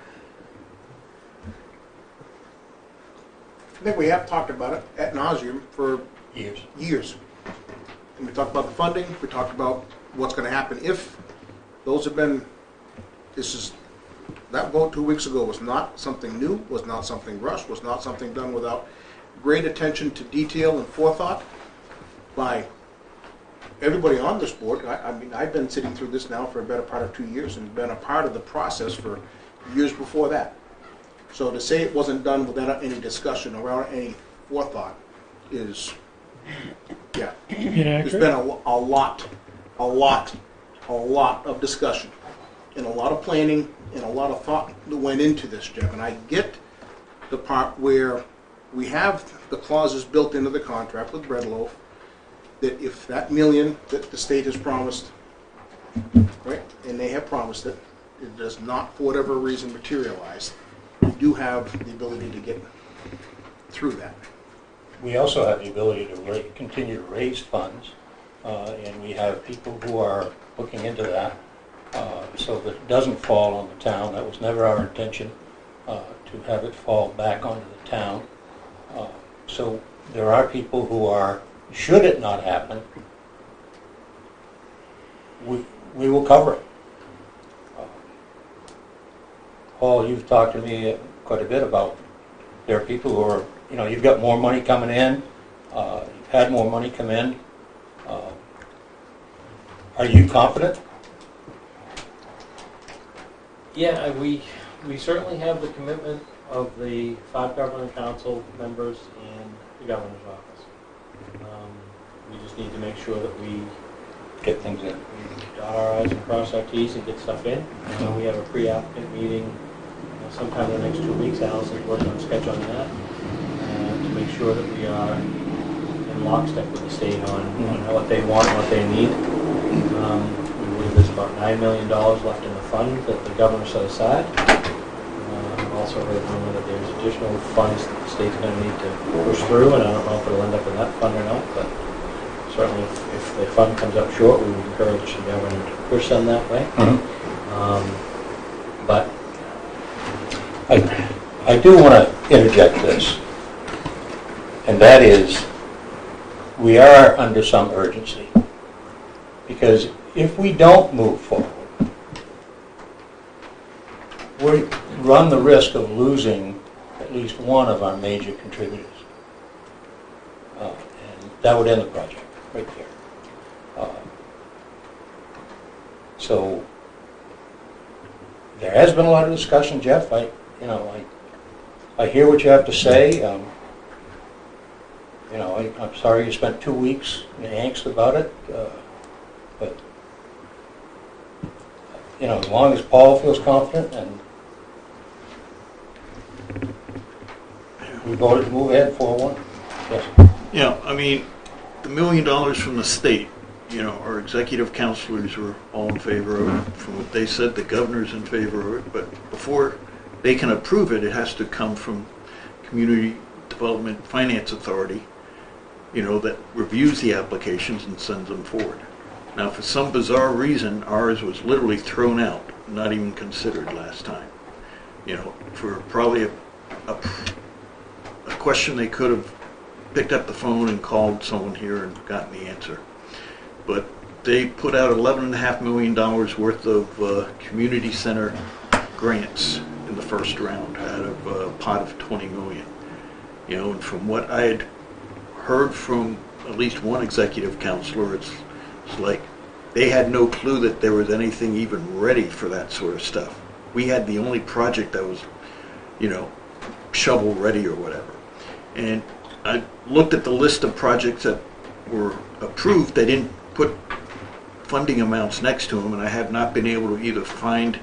I think we have talked about it ad nauseum for Years. And we talked about the funding, we talked about what's going to happen if those have been, that vote 2 weeks ago was not something new, was not something rushed, was not something done without great attention to detail and forethought by everybody on this board. I mean, I've been sitting through this now for a better part of 2 years and been a part of the process for years before that. So to say it wasn't done without any discussion, around any forethought, is, yeah. There's been a lot of discussion and a lot of planning and a lot of thought that went into this, Jeff. And I get the part where we have the clauses built into the contract with Bread Loaf that if that $1 million that the state has promised, right, and they have promised it, it does not, for whatever reason, materialize, we do have the ability to get through that. We also have the ability to continue to raise funds, and we have people who are looking into that, so that it doesn't fall on the town. That was never our intention, to have it fall back onto the town. So there are people who are, should it not happen, we will cover it. Paul, you've talked to me quite a bit about, there are people who are, you've got more money coming in, you've had more money come in. Are you confident? Yeah, we certainly have the commitment of the 5 government council members and the governor's office. We just need to make sure that we Get things in. dot our i's and cross our t's and get stuff in. We have a pre-applicant meeting sometime in the next 2 weeks. Allison's working on a sketch on that to make sure that we are in lockstep with the state on what they want and what they need. We believe there's about $9 million left in the fund that the governor set aside. I've also heard rumor that there's additional funds that the state's going to need to push through, and I don't know if it'll end up in that fund or not, but certainly if the fund comes up short, we would encourage the governor to push them that way. But I do want to interject this, and that is, we are under some urgency, because if we don't move forward, we run the risk of losing at least one of our major contributors. And that would end the project right there. So there has been a lot of discussion, Jeff. I hear what you have to say. I'm sorry you spent 2 weeks in angst about it, but as long as Paul feels confident and we voted to move ahead 4-1. Yes. Yeah, I mean, the $1 million from the state, our executive counselors were all in favor of it. From what they said, the governor's in favor of it. But before they can approve it, it has to come from Community Development Finance Authority, that reviews the applications and sends them forward. Now, for some bizarre reason, ours was literally thrown out, not even considered last time. For probably a question they could have picked up the phone and called someone here and gotten the answer. But they put out $11.5 million worth of community center grants in the first round out of a pot of $20 million. And from what I had heard from at least one executive counselor, it's like they had no clue that there was anything even ready for that sort of stuff. We had the only project that was, shovel ready or whatever. And I looked at the list of projects that were approved. They didn't put funding amounts next to them, and I have not been able to either find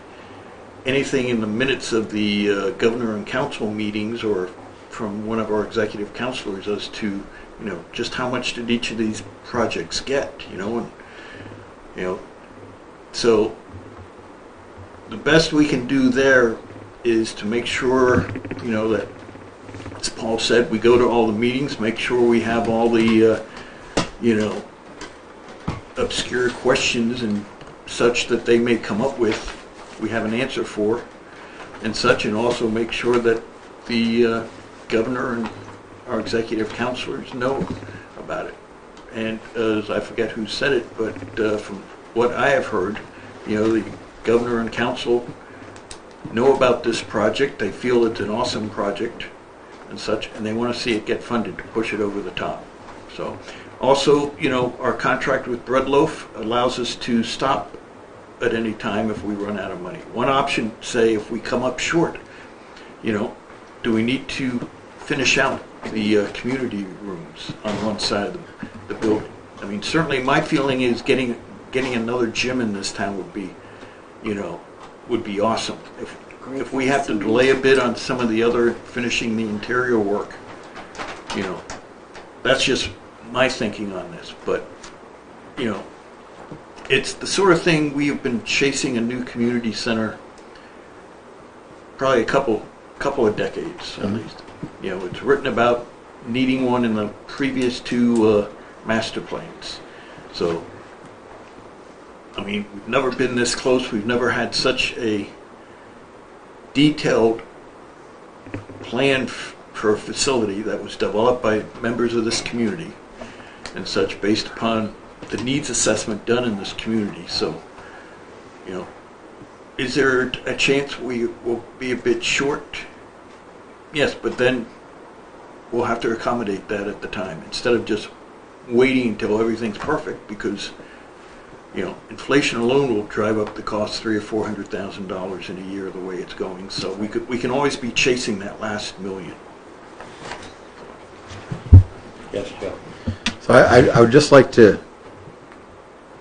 anything in the minutes of the governor and council meetings or from one of our executive counselors as to, just how much did each of these projects get, so the best we can do there is to make sure, that, as Paul said, we go to all the meetings, make sure we have all the, obscure questions and such that they may come up with, we have an answer for, and such, and also make sure that the governor and our executive counselors know about it. And as I forget who said it, but from what I have heard, the governor and council know about this project. They feel it's an awesome project and such, and they want to see it get funded to push it over the top. So, also, our contract with Bread Loaf allows us to stop at any time if we run out of money. One option, say, if we come up short, do we need to finish out the community rooms on one side of the building? I mean, certainly my feeling is getting another gym in this town would be, would be awesome. If we have to delay a bit on some of the other finishing the interior work, that's just my thinking on this. But, it's the sort of thing we have been chasing a new community center probably a couple of decades at least. It's written about needing one in the previous two master plans. So, I mean, we've never been this close. We've never had such a detailed plan for a facility that was developed by members of this community and such, based upon the needs assessment done in this community. So, is there a chance we will be a bit short? Yes, but then we'll have to accommodate that at the time instead of just waiting until everything's perfect, because inflation alone will drive up the cost $300,000 or $400,000 in a year the way it's going. So we can always be chasing that last million. Yes, Joe. So I would just like to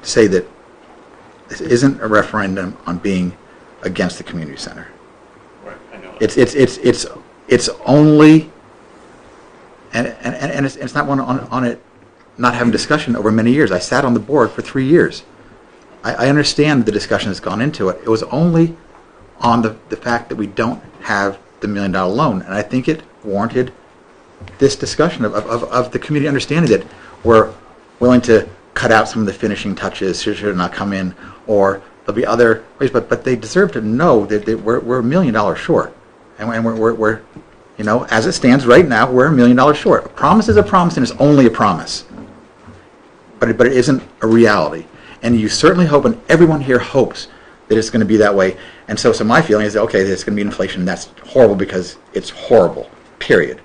say that this isn't a referendum on being against the community center. Right, I know. It's only, and it's not one on it not having discussion over many years. I sat on the board for 3 years. I understand the discussion that's gone into it. It was only on the fact that we don't have the $1 million loan, and I think it warranted this discussion of the community understanding that we're willing to cut out some of the finishing touches should it not come in, or there'll be other ways, but they deserve to know that we're $1 million short, and we're as it stands right now, we're $1 million short. A promise is a promise, and it's only a promise, but it isn't a reality. And you certainly hope, and everyone here hopes, that it's going to be that way. And so my feeling is that, okay, there's going to be inflation, and that's horrible because it's horrible, period.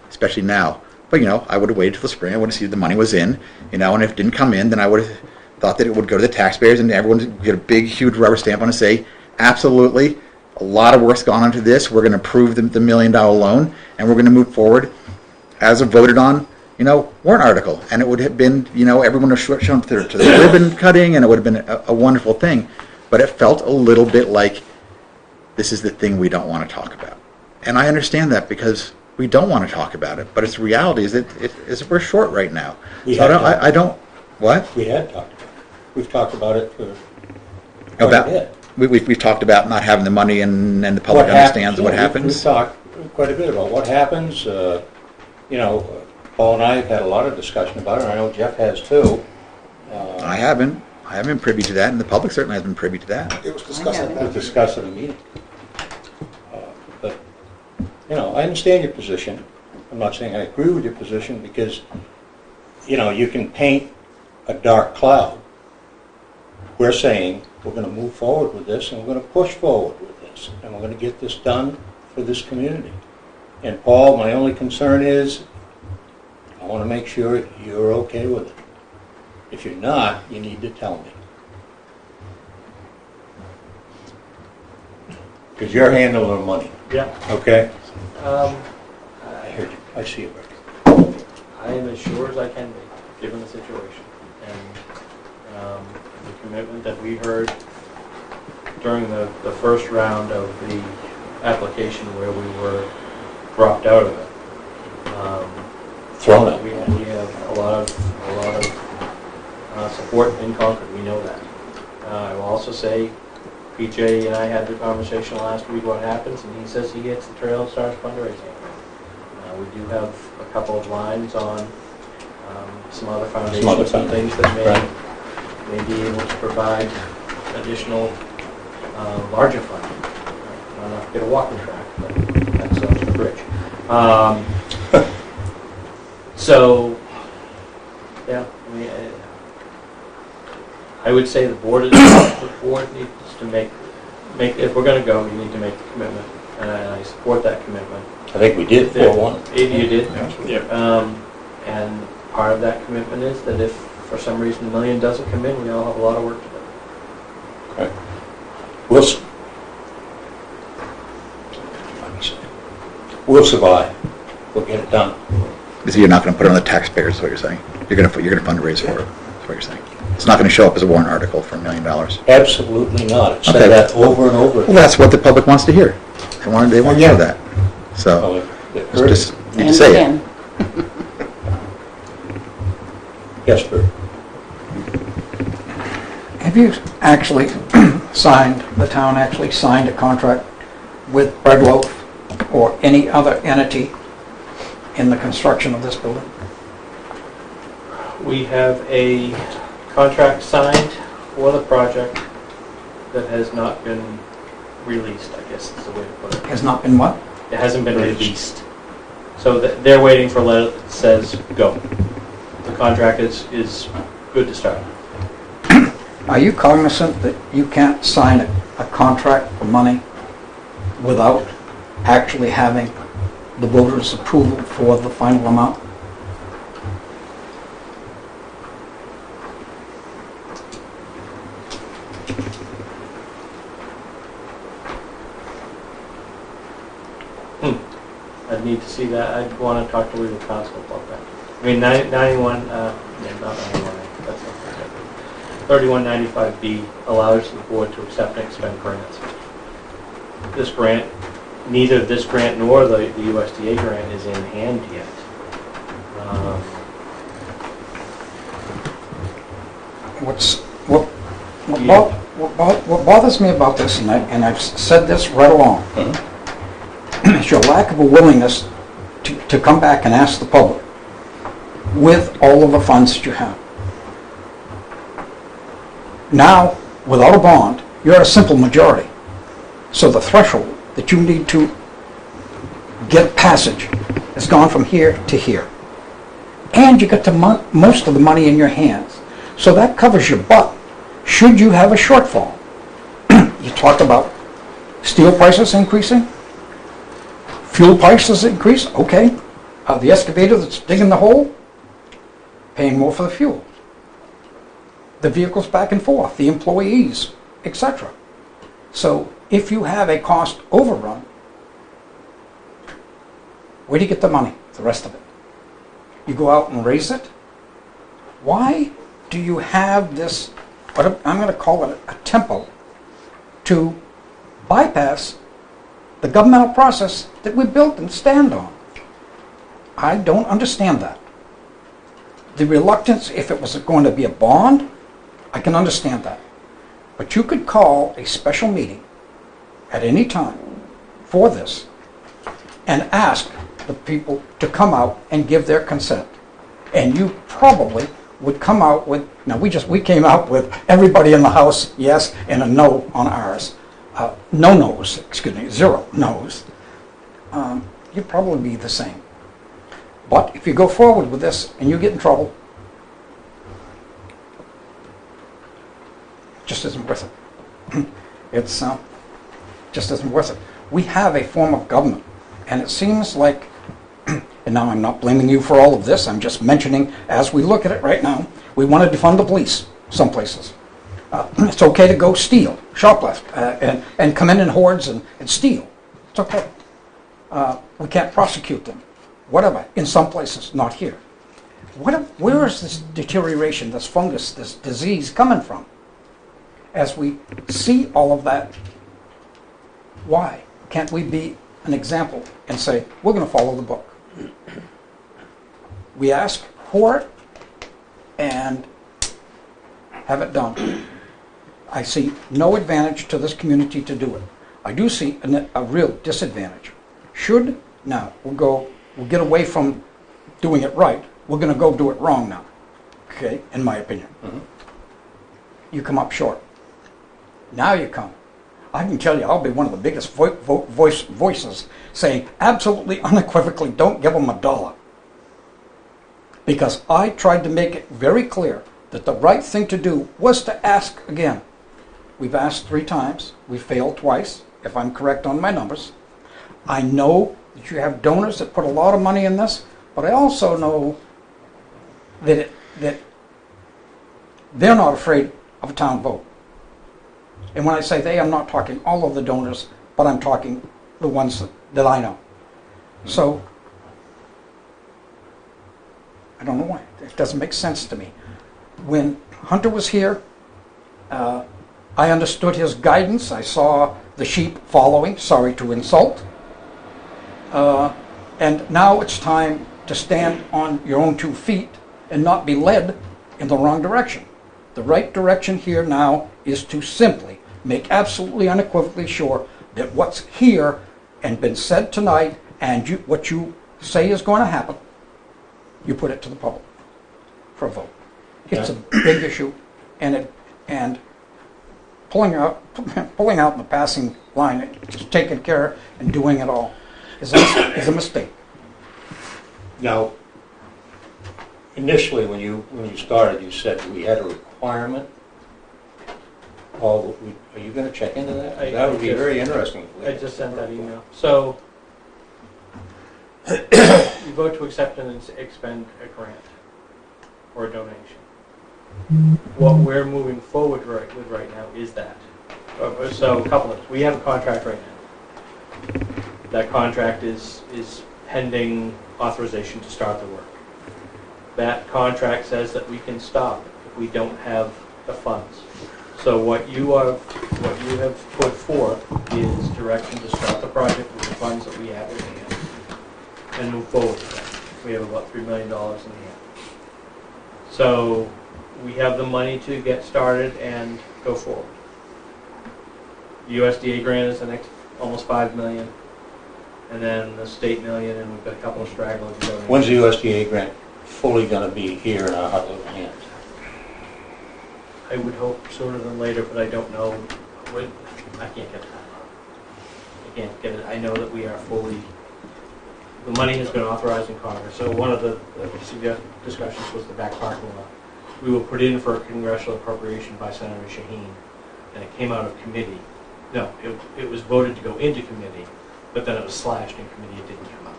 Especially now. But, I would have waited till the spring. I would have seen the money was in, and if it didn't come in, then I would have thought that it would go to the taxpayers, and everyone would get a big, huge rubber stamp on it and say, absolutely, a lot of work's gone into this. We're going to approve the $1 million loan, and we're going to move forward as a voted on warrant article, and it would have been, everyone was shown to the ribbon cutting, and it would have been a wonderful thing. But it felt a little bit like this is the thing we don't want to talk about, and I understand that because we don't want to talk about it. But its reality is that we're short right now. So I don't. What? We had talked about it. We've talked about it for quite a bit. We've talked about not having the money, and the public understands what happens. We've talked quite a bit about what happens. Paul and I have had a lot of discussion about it, and I know Jeff has too. I haven't been privy to that, and the public certainly has been privy to that. It was discussed at It was that. discussed in a meeting. But, I understand your position. I'm not saying I agree with your position because, you can paint a dark cloud. We're saying we're going to move forward with this, and we're going to push forward with this, and we're going to get this done for this community. And Paul, my only concern is I want to make sure you're okay with it. If you're not, you need to tell me. Because you're handling the money, Yeah. okay? I heard you. I see it, Rick. I am as sure as I can be, given the situation. And the commitment that we heard during the first round of the application where we were dropped out of it. Thrown out. We have a lot of support in Concord. We know that. I will also say PJ and I had the conversation last week, what happens, and he says he gets the trail and starts fundraising. We do have a couple of lines on some other foundations and things that may be able to provide additional larger funding. Not enough to get a walking track, but that's a bridge. So, yeah, I mean, I would say the board needs to make if we're going to go, you need to make the commitment, and I support that commitment. I think we did 4-1. You did. Yeah. And part of that commitment is that if for some reason the million doesn't come in, we all have a lot of work to do. Okay. We'll survive. We'll get it done. So you're not going to put it on the taxpayers, is what you're saying? You're going to fundraise for it, is what you're saying? It's not going to show up as a warrant article for $1 million. Absolutely not. I've said Okay. that over and over. Well, that's what the public wants to hear. They want to hear that. So, just need to say it. Yes, Bert. Have you actually the town actually signed a contract with Bread Loaf or any other entity in the construction of this building? We have a contract signed for the project that has not been released, I guess is the way to put it. Has not been what? It hasn't been released. So they're waiting for a letter that says, go. The contract is good to start. Are you cognizant that you can't sign a contract for money without actually having the voters' approval for the final amount? I'd need to see that. I'd want to talk to legal counsel about that. I mean, 91, not 91, that's not correct. 3195B allows the board to accept and expend grants. This grant, neither this grant nor the USDA grant is in hand yet. What bothers me about this, and I've said this right along, is your lack of a willingness to come back and ask the public with all of the funds that you have. Now, without a bond, you're at a simple majority. So the threshold that you need to get passage has gone from here to here. And you got most of the money in your hands. So that covers your butt should you have a shortfall. You talked about steel prices increasing, fuel prices increase, okay. The excavator that's digging the hole, paying more for the fuel. The vehicles back and forth, the employees, etc. So if you have a cost overrun, where do you get the money, the rest of it? You go out and raise it? Why do you have this, what I'm going to call it a tempo, to bypass the governmental process that we built and stand on? I don't understand that. The reluctance, if it was going to be a bond, I can understand that. But you could call a special meeting at any time for this and ask the people to come out and give their consent. And you probably would come out with, now we came out with everybody in the house yes and a no on ours. No no's, excuse me, 0 no's. You'd probably be the same. But if you go forward with this and you get in trouble, it just isn't worth it. It's just isn't worth it. We have a form of government, and it seems like, and now I'm not blaming you for all of this, I'm just mentioning, as we look at it right now, we want to defund the police some places. It's okay to go steal, shoplift, and come in hordes and steal. It's okay. We can't prosecute them. Whatever, in some places, not here. Where is this deterioration, this fungus, this disease coming from? As we see all of that, why can't we be an example and say, we're going to follow the book? We ask for it and have it done. I see no advantage to this community to do it. I do see a real disadvantage. Now, we'll get away from doing it right. We're going to go do it wrong now, okay, in my opinion. You come up short. Now you come. I can tell you, I'll be one of the biggest voices saying absolutely unequivocally, don't give them $1. Because I tried to make it very clear that the right thing to do was to ask again. We've asked 3 times. We failed twice, if I'm correct on my numbers. I know that you have donors that put a lot of money in this, but I also know that they're not afraid of a town vote. And when I say they, I'm not talking all of the donors, but I'm talking the ones that I know. So, I don't know why. It doesn't make sense to me. When Hunter was here, I understood his guidance. I saw the sheep following, sorry to insult. And now it's time to stand on your own 2 feet and not be led in the wrong direction. The right direction here now is to simply make absolutely unequivocally sure that what's here and been said tonight and what you say is going to happen, you put it to the public for a vote. It's a big issue, and pulling out in the passing line, just taking care and doing it all is a mistake. Now, initially when you started, you said we had a requirement. Are you going to check into that? That would be very interesting. I just sent that email. So, you vote to accept and expend a grant or a donation. What we're moving forward with right now is that. So, a couple of things. We have a contract right now. That contract is pending authorization to start the work. That contract says that we can stop if we don't have the funds. So what you have put forth is direction to start the project with the funds that we have in hand and move forward with that. We have about $3 million in hand. So we have the money to get started and go forward. The USDA grant is the next almost $5 million, and then the state $1 million, and we've got a couple of stragglers. When's the USDA grant fully going to be here in our hot little hands? I would hope sooner than later, but I don't know. I can't get that. I can't get it. I know that we are fully. The money has been authorized in Congress. So one of the discussions was the back parking lot. We were put in for a congressional appropriation by Senator Shaheen, and it came out of committee. No, it was voted to go into committee, but then it was slashed in committee. It didn't come out.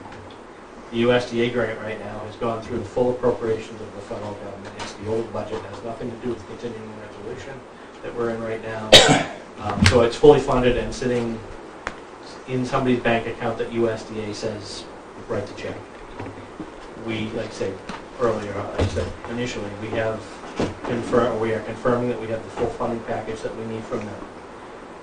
The USDA grant right now has gone through the full appropriations of the federal government. It's the old budget. It has nothing to do with continuing resolution that we're in right now. So it's fully funded and sitting in somebody's bank account that USDA says write the check. We, like I said earlier, I said initially, we are confirming that we have the full funding package that we need from them.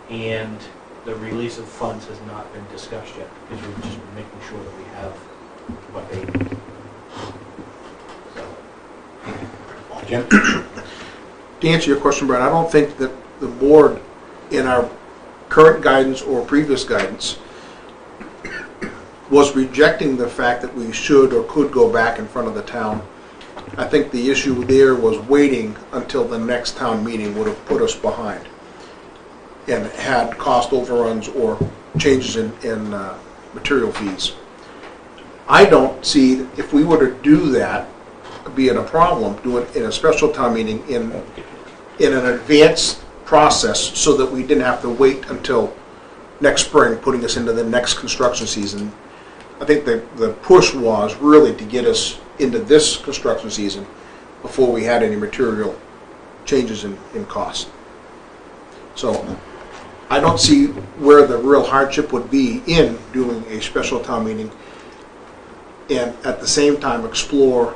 And the release of funds has not been discussed yet because we've just been making sure that we have what they need. So. Jim? To answer your question, Brad, I don't think that the board in our current guidance or previous guidance was rejecting the fact that we should or could go back in front of the town. I think the issue there was waiting until the next town meeting would have put us behind and had cost overruns or changes in material fees. I don't see, if we were to do that, being a problem, do it in a special town meeting in an advanced process so that we didn't have to wait until next spring, putting us into the next construction season. I think the push was really to get us into this construction season before we had any material changes in cost. So I don't see where the real hardship would be in doing a special town meeting and at the same time explore,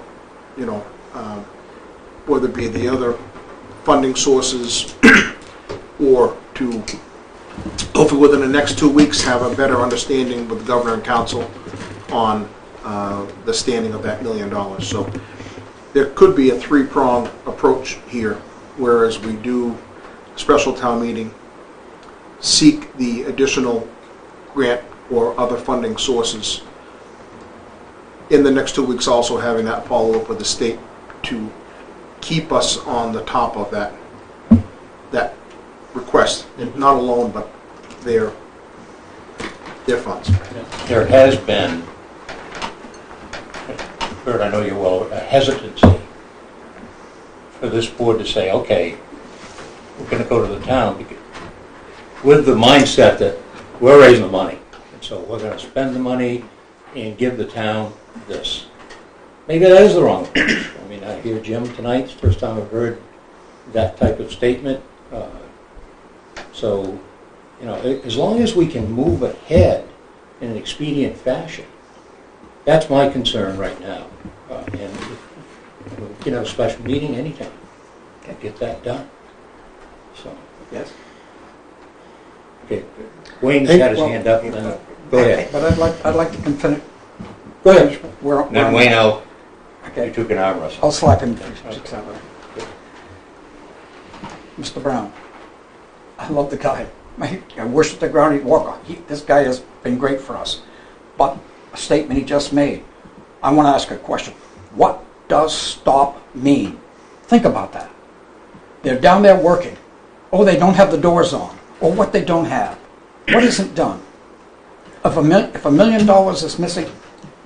whether it be the other funding sources or to hopefully within the next 2 weeks have a better understanding with the governor and council on the standing of that $1 million. So there could be a 3-pronged approach here, whereas we do special town meeting, seek the additional grant or other funding sources. In the next 2 weeks, also having that follow-up with the state to keep us on the top of that request, and not alone, but their funds. There has been, Bert, I know you're well, a hesitancy for this board to say, okay, we're going to go to the town with the mindset that we're raising the money, and so we're going to spend the money and give the town this. Maybe that is the wrong approach. I mean, I hear Jim tonight, it's the first time I've heard that type of statement. So, you know, as long as we can move ahead in an expedient fashion, that's my concern right now. And we can have a special meeting anytime, get that done. So, Yes. okay, Wayne's got his hand up, and then go ahead. But I'd like to finish. Go ahead. Where, And then Wayne, you okay. took an arm wrestle. I'll slap him. Okay. Mr. Brown, I love the guy. I worship the ground he walked on. This guy has been great for us. But a statement he just made, I want to ask a question. What does stop mean? Think about that. They're down there working. Oh, they don't have the doors on. Or what they don't have. What isn't done? If $1 million is missing,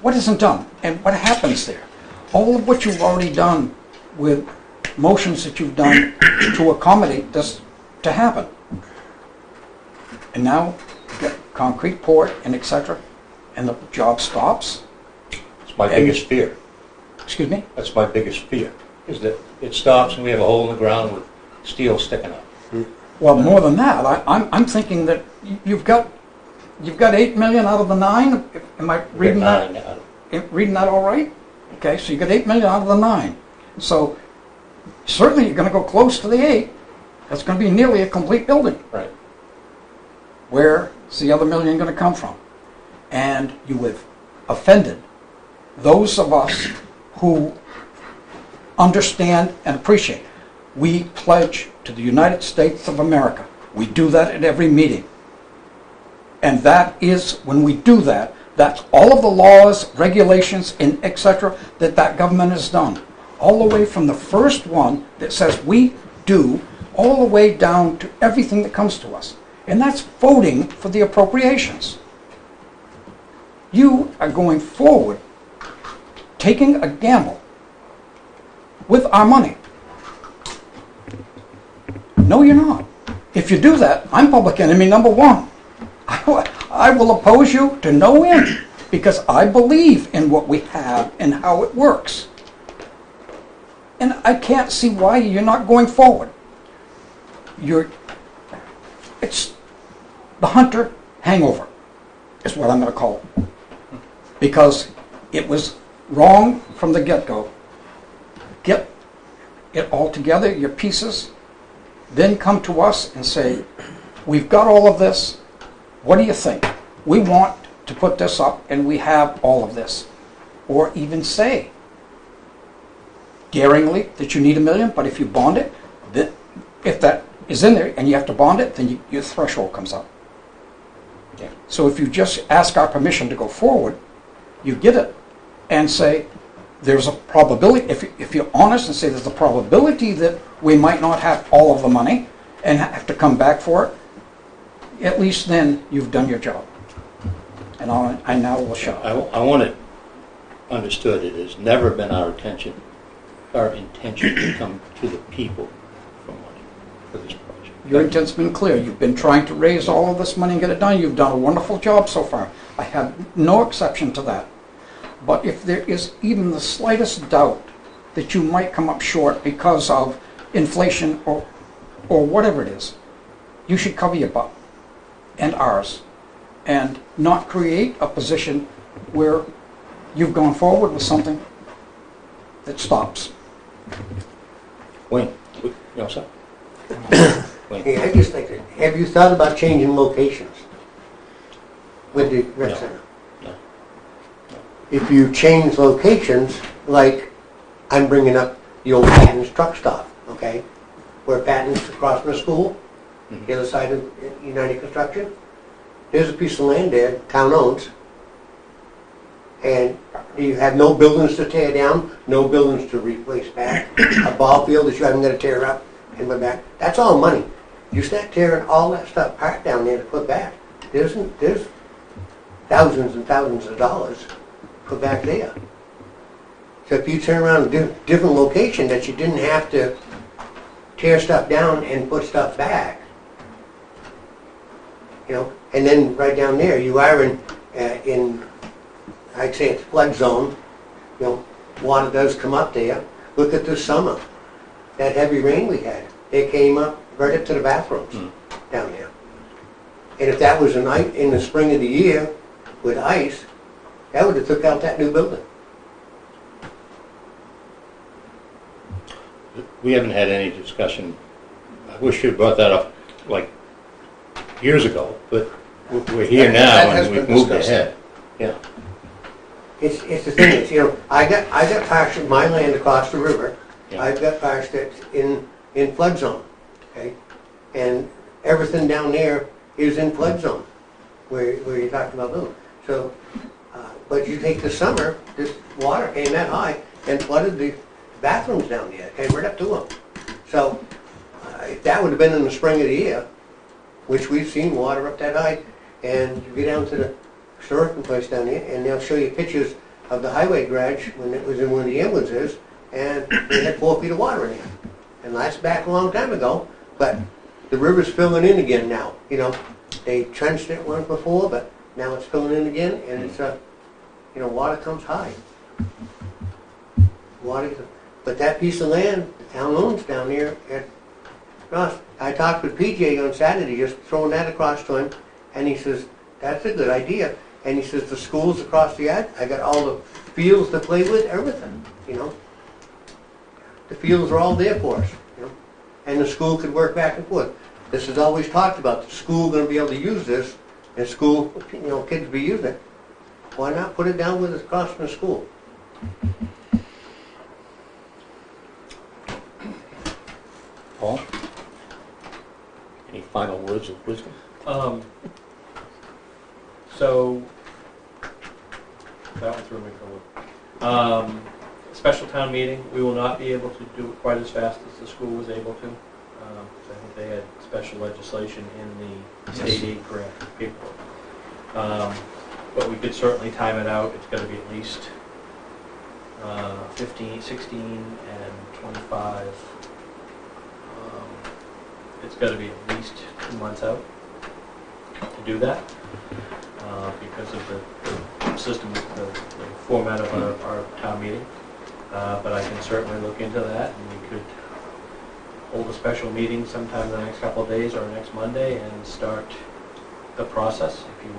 what isn't done? And what happens there? All of what you've already done with motions that you've done to accommodate this to happen. And now you get concrete poured and etc. And the job stops. It's my biggest fear. Excuse me? That's my biggest fear, is that it stops and we have a hole in the ground with steel sticking up. Well, more than that, I'm thinking that you've got 8 million out of the 9. Am I reading that? Reading that all right? Okay, so you got 8 million out of the 9. So certainly you're going to go close to the 8. That's going to be nearly a complete building. Right. Where's the other $1 million going to come from? And you have offended those of us who understand and appreciate. We pledge to the United States of America. We do that at every meeting. And that is, when we do that, that's all of the laws, regulations, and etc. that government has done. All the way from the first one that says we do, all the way down to everything that comes to us. And that's voting for the appropriations. You are going forward, taking a gamble with our money. No, you're not. If you do that, I'm public enemy number 1. I will oppose you to no end because I believe in what we have and how it works. And I can't see why you're not going forward. It's the Hunter hangover is what I'm going to call it. Because it was wrong from the get-go. Get it all together, your pieces, then come to us and say, we've got all of this. What do you think? We want to put this up and we have all of this. Or even say, daringly, that you need $1 million, but if you bond it, then if that is in there and you have to bond it, then your threshold comes up. Okay. So if you just ask our permission to go forward, you get it and say, there's a probability, if you're honest and say there's a probability that we might not have all of the money and have to come back for it, at least then you've done your job. And I now will shut up. I want it understood, it has never been our intention to come to the people for money for this project. Your intent's been clear. You've been trying to raise all of this money and get it done. You've done a wonderful job so far. I have no exception to that. But if there is even the slightest doubt that you might come up short because of inflation or whatever it is, you should cover your butt and ours and not create a position where you've gone forward with something that stops. Wayne, you all set? Wayne. Hey, I just like to, have you thought about changing locations with the rec No. center? No. If you change locations, like I'm bringing up the old Patton's truck stop, okay? where Patton's across from the school, the other side of United Construction. There's a piece of land there, town owns. And you have no buildings to tear down, no buildings to replace back, a ball field that you haven't got to tear up and put back. That's all money. You start tearing all that stuff apart down there to put back. There's thousands and thousands of dollars put back there. So if you turn around a different location that you didn't have to tear stuff down and put stuff back, and then right down there, you are in I'd say it's flood zone, water does come up there. Look at this summer, that heavy rain we had. It came up right up to the bathrooms down there. And if that was in the spring of the year with ice, that would have took out that new building. We haven't had any discussion. I wish you had brought that up like years ago, but we're here That now has and we've been moved discussed. ahead. Yeah. It's the thing is, I got parts of my land across the river. Yeah. I've got parts that's in flood zone, okay? And everything down there is in flood zone, where you talked about building. So, but you take the summer, this water came that high and flooded the bathrooms down there, came right up to them. So, if that would have been in the spring of the year, which we've seen water up that high, and you get down to the surfing place down there, and they'll show you pictures of the highway garage when it was in where the ambulance is, and they had 4 feet of water in there. And that's back a long time ago, but the river's filling in again now. They trenched it once before, but now it's filling in again, and it's water comes high. But that piece of land, the town owns down there at Ross. I talked with PJ on Saturday, just throwing that across to him, and he says, that's a good idea. And he says, the school's across the yard, I got all the fields to play with, everything, The fields are all there for us, And the school could work back and forth. This is always talked about, the school gonna be able to use this, and school, kids be using it. Why not put it down with across from the school? Paul? Any final words of wisdom? So, that one threw me for a loop. Special town meeting, we will not be able to do it quite as fast as the school was able to. I think they had special legislation in the state aid grant paperwork. But we could certainly time it out. It's got to be at least 15, 16, and 25. It's got to be at least 2 months out to do that because of the system, the format of our town meeting. But I can certainly look into that, and we could hold a special meeting sometime in the next couple of days or next Monday and start the process if you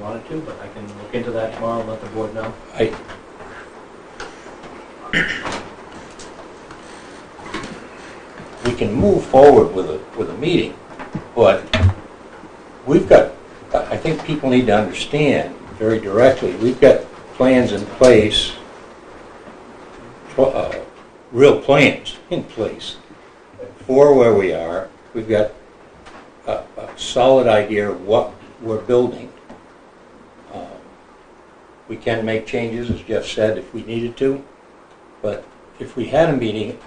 wanted to. But I can look into that tomorrow and let the board know. We can move forward with a meeting, but I think people need to understand very directly, we've got plans in place, real plans in place for where we are. We've got a solid idea of what we're building. We can make changes, as Jeff said, if we needed to, but if we had a meeting,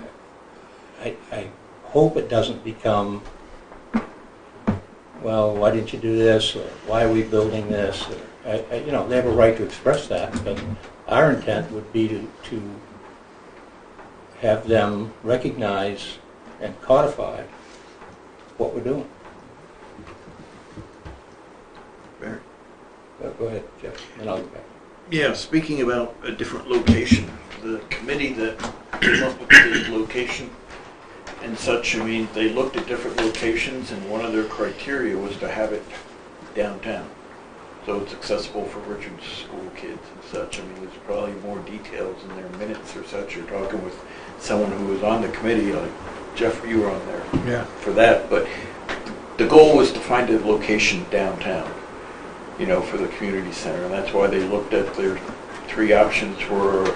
I hope it doesn't become, well, why didn't you do this, or why are we building this? Or, they have a right to express that, but our intent would be to have them recognize and codify what we're doing. Barry? Go ahead, Jeff, and I'll get back. Yeah, speaking about a different location, the committee that came up with the location and such, they looked at different locations, and one of their criteria was to have it downtown. So it's accessible for Richard's school kids and such. There's probably more details in their minutes or such. You're talking with someone who was on the committee, like Jeff, you were on there for that. But the goal was to find a location downtown, for the community center. And that's why they looked at their 3 options were,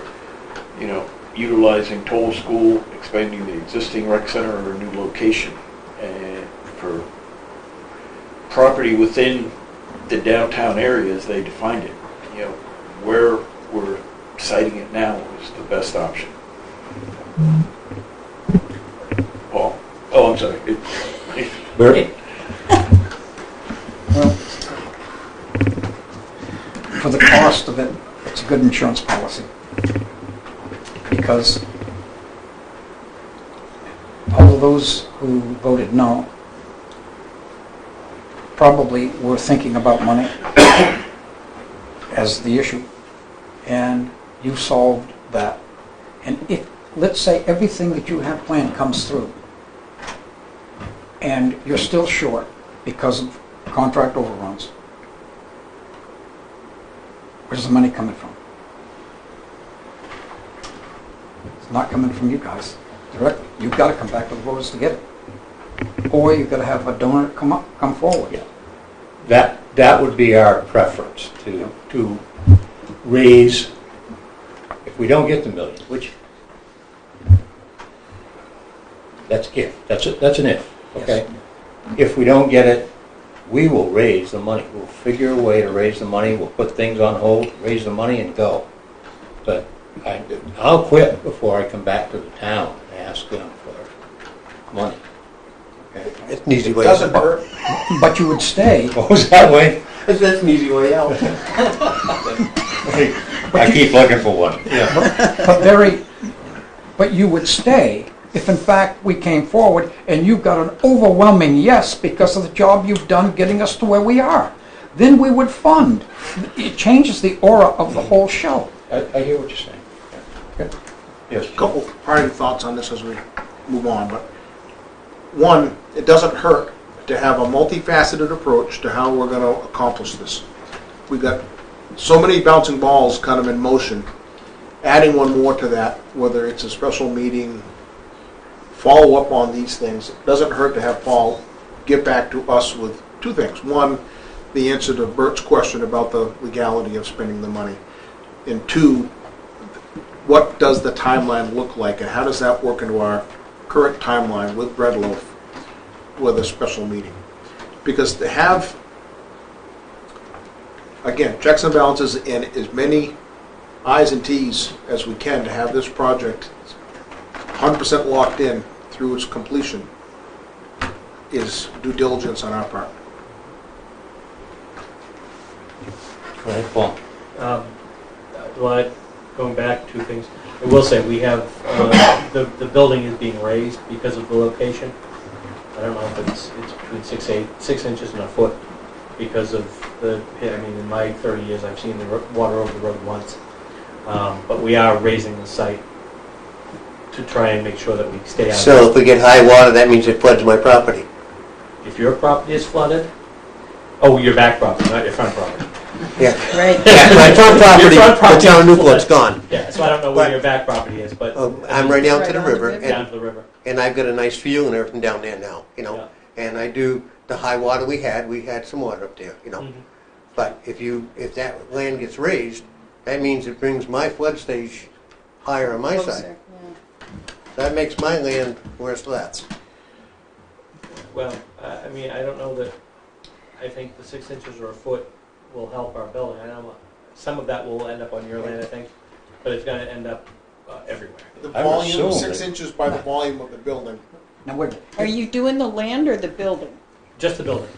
utilizing Toll School, expanding the existing rec center, or a new location. And for property within the downtown area as they defined it, where we're siting it now is the best option. Paul? Oh, I'm sorry. Bert? Well, for the cost of it, it's a good insurance policy. Because all of those who voted no probably were thinking about money as the issue, and you solved that. And if, let's say, everything that you have planned comes through, and you're still short because of contract overruns, where's the money coming from? It's not coming from you guys directly. You've got to come back to the voters to get it. Or you've got to have a donor come forward. Yeah. That would be our preference, to raise, if we don't get the million, which, that's if, that's an if, okay? If we don't get it, we will raise the money. We'll figure a way to raise the money, we'll put things on hold, raise the money and go. But I'll quit before I come back to the town and ask them for money. Okay? It's an easy It way doesn't out. hurt. But you would stay. What was that way? That's an easy way out. I keep looking for one. But you would stay if in fact we came forward and you got an overwhelming yes because of the job you've done getting us to where we are. Then we would fund. It changes the aura of the whole show. I hear what you're saying. Okay. Yes. A couple parting thoughts on this as we move on, but one, it doesn't hurt to have a multifaceted approach to how we're going to accomplish this. We've got so many bouncing balls kind of in motion. Adding one more to that, whether it's a special meeting, follow up on these things, it doesn't hurt to have Paul get back to us with two things. One, the answer to Bert's question about the legality of spending the money. And two, what does the timeline look like, and how does that work into our current timeline with Breadloaf with a special meeting? Because to have, again, checks and balances and as many I's and T's as we can to have this project 100% locked in through its completion is due diligence on our part. Go ahead, Paul. Well, going back to things, I will say we have, the building is being raised because of the location. I don't know if it's between 6 inches and a foot because of in my 30 years I've seen the water over the road once. But we are raising the site to try and make sure that we stay out. So if we get high water, that means it floods my property. If your property is flooded, your back property, not your front property. Yeah. Right. Yeah, my front property, Your front the property town is of Newport's flooded. gone. Yeah, so I don't know where But- your back property is, but I'm right down to Right the on the river, river. down to the river. and I've got a nice view and everything down there now, Yeah. And I do, the high water we had some water up there, Mhm. But if that land gets raised, that means it brings my flood stage higher on my side. Closer, That makes my land worse that's. Well, I don't know that, I think the 6 inches or a foot will help our building. I know some of that will end up on your land, I think, but it's going to end up everywhere. The I would volume, assume 6 that- inches by the volume of the building. Now, wait a minute. Are you doing the land or the building? Just the building.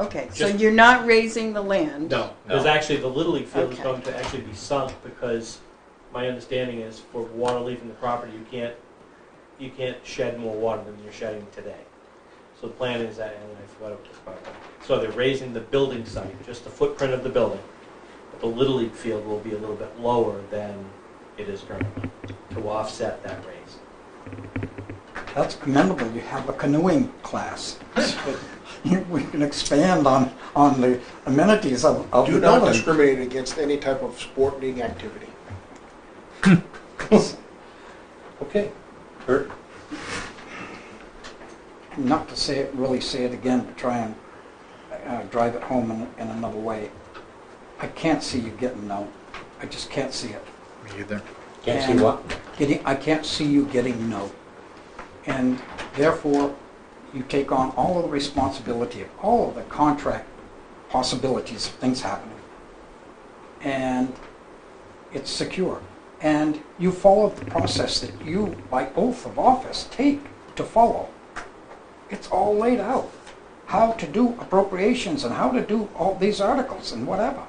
Okay, so Just- you're not raising the land? No, there's actually, the Little League field is Okay. going to actually be sunk because my understanding is for water leaving the property, you can't shed more water than you're shedding today. So the plan is that, and I forgot what this part was. So they're raising the building site, just the footprint of the building. But the Little League field will be a little bit lower than it is currently to offset that raise. That's commendable. You have a canoeing class. We can expand on the amenities of Do the not building. discriminate against any type of sporting activity. Okay. Bert? Not to say it, really say it again, to try and drive it home in another way. I can't see you getting no. I just can't see it. Me either. Can't see And what? I can't see you getting no. And therefore, you take on all of the responsibility of all of the contract possibilities of things happening. And it's secure. And you follow the process that you, by oath of office, take to follow. It's all laid out. How to do appropriations and how to do all these articles and whatever.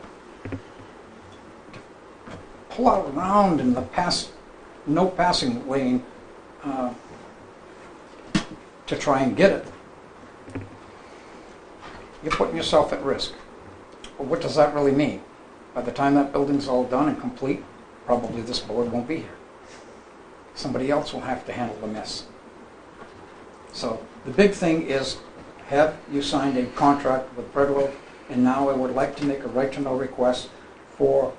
Pull out around in the no passing lane to try and get it. You're putting yourself at risk. But what does that really mean? By the time that building's all done and complete, probably this board won't be here. Somebody else will have to handle the mess. So the big thing is, have you signed a contract with Breadwell? And now I would like to make a right-to-know request for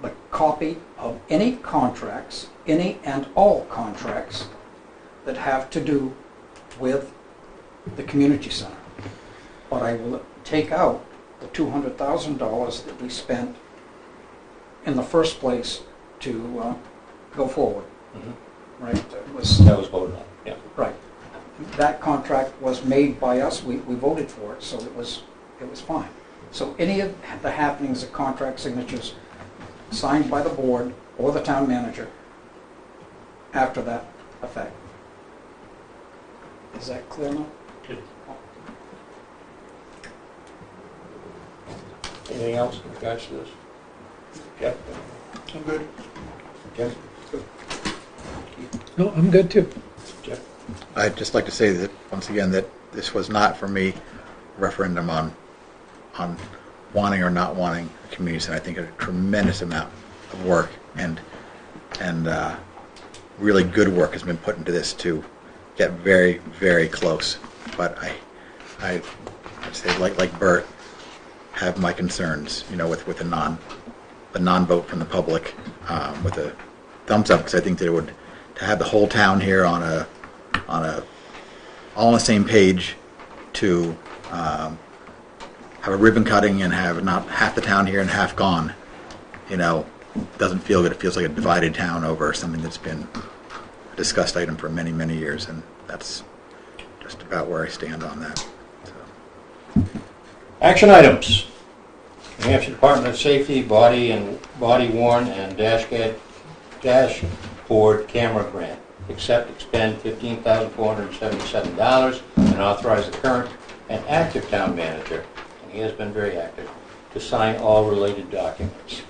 the copy of any contracts, any and all contracts that have to do with the community center. But I will take out the $200,000 that we spent in the first place to go forward. Mm-hmm. Right? That was voted on, yeah. Right. That contract was made by us. We voted for it, so it was fine. So any of the happenings of contract signatures signed by the board or the town manager after that effect. Is that clear now? Good. Anything else in regards to this? Jeff? I'm good. Jim? No, I'm good too. Jeff? I'd just like to say that, once again, that this was not, for me, a referendum on wanting or not wanting a community center. I think a tremendous amount of work and really good work has been put into this to get very, very close. But I'd say, like Bert, have my concerns, with the non-vote from the public, with a thumbs up, because I think that it would, to have the whole town here on a all on the same page, to have a ribbon cutting and have not half the town here and half gone, doesn't feel good. It feels like a divided town over something that's been a discussed item for many, many years, and that's just about where I stand on that. So. Action items. New Hampshire Department of Safety, body worn and dashboard camera grant. Accept, expend $15,477 and authorize the current and active town manager, and he has been very active, to sign all related documents.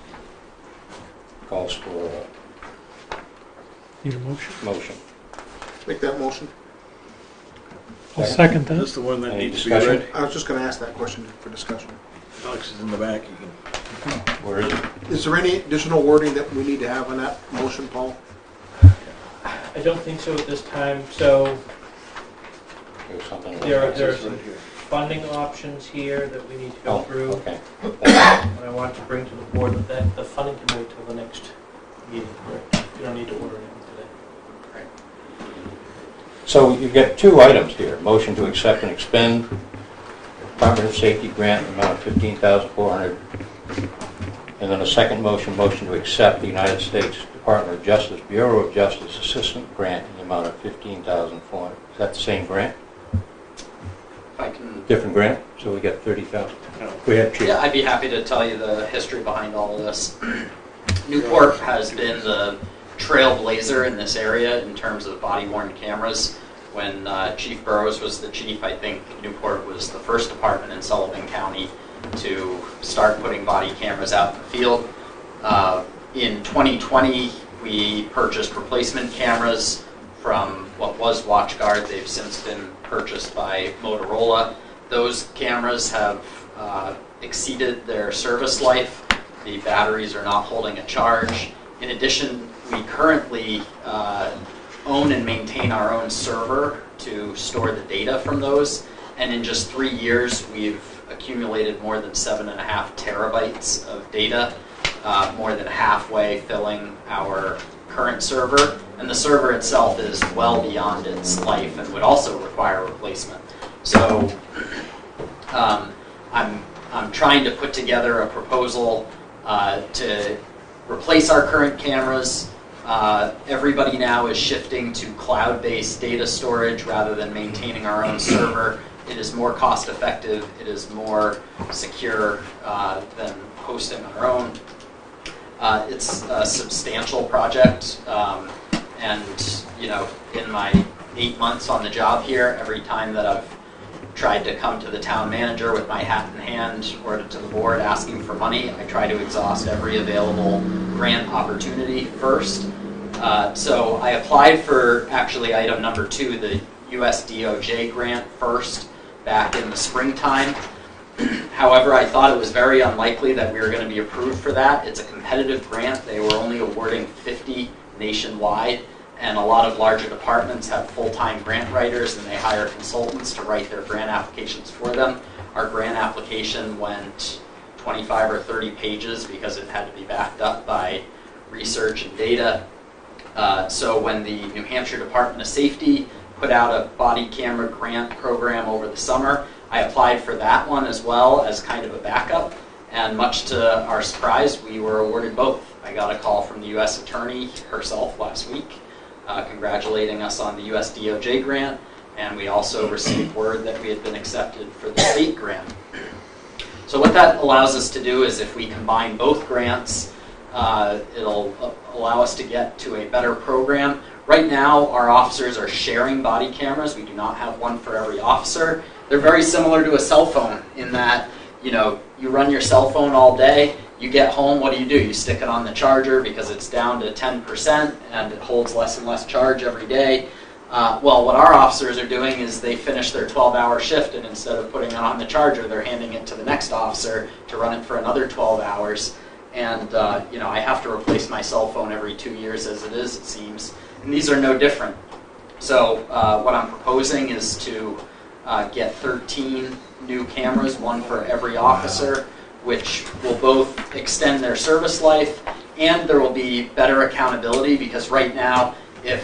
Calls for Need a motion? a motion. Make that motion. I'll second Is that. this the one that Any needs to be discussion? read? I was just going to ask that question for discussion. Alex is in the back. You can. Where is it? Is there any additional wording that we need to have on that motion, Paul? I don't think so at this time. So There's something. there are some funding options here that we need to go through. Okay. And I want to bring to the board that the funding can wait till the next meeting. You don't need to order anything today. So you've got two items here. Motion to accept and expend Department of Safety grant in the amount of $15,400. And then a second motion to accept the United States Department of Justice, Bureau of Justice Assistant Grant in the amount of $15,400. Is that the same grant? If I can, Different grant? So we got $30,000. Go ahead, Chief. yeah, I'd be happy to tell you the history behind all of this. Newport has been the trailblazer in this area in terms of body-worn cameras. When Chief Burrows was the chief, I think Newport was the first department in Sullivan County to start putting body cameras out in the field. In 2020, we purchased replacement cameras from what was WatchGuard. They've since been purchased by Motorola. Those cameras have exceeded their service life. The batteries are not holding a charge. In addition, we currently own and maintain our own server to store the data from those. And in just 3 years, we've accumulated more than 7.5 terabytes of data, more than halfway filling our current server. And the server itself is well beyond its life and would also require replacement. So I'm trying to put together a proposal to replace our current cameras, Everybody now is shifting to cloud-based data storage rather than maintaining our own server. It is more cost-effective. It is more secure than hosting our own. It's a substantial project, and in my 8 months on the job here, every time that I've tried to come to the town manager with my hat in hand or to the board asking for money, I try to exhaust every available grant opportunity first. So I applied for actually item number 2, the US DOJ grant first, back in the springtime. However, I thought it was very unlikely that we were going to be approved for that. It's a competitive grant. They were only awarding 50 nationwide, and a lot of larger departments have full-time grant writers, and they hire consultants to write their grant applications for them. Our grant application went 25 or 30 pages because it had to be backed up by research and data. So when the New Hampshire Department of Safety put out a body camera grant program over the summer, I applied for that one as well as kind of a backup, and much to our surprise, we were awarded both. I got a call from the U.S. Attorney herself last week congratulating us on the U.S. DOJ grant, and we also received word that we had been accepted for the state grant. So what that allows us to do is if we combine both grants, it'll allow us to get to a better program. Right now, our officers are sharing body cameras. We do not have one for every officer. They're very similar to a cell phone in that, you run your cell phone all day, you get home, what do? You stick it on the charger because it's down to 10% and it holds less and less charge every day. Well, what our officers are doing is they finish their 12-hour shift, and instead of putting it on the charger, they're handing it to the next officer to run it for another 12 hours. And, I have to replace my cell phone every 2 years as it is, it seems. And these are no different. So what I'm proposing is to get 13 new cameras, one for every officer, which will both extend their service life, and there will be better accountability, because right now, if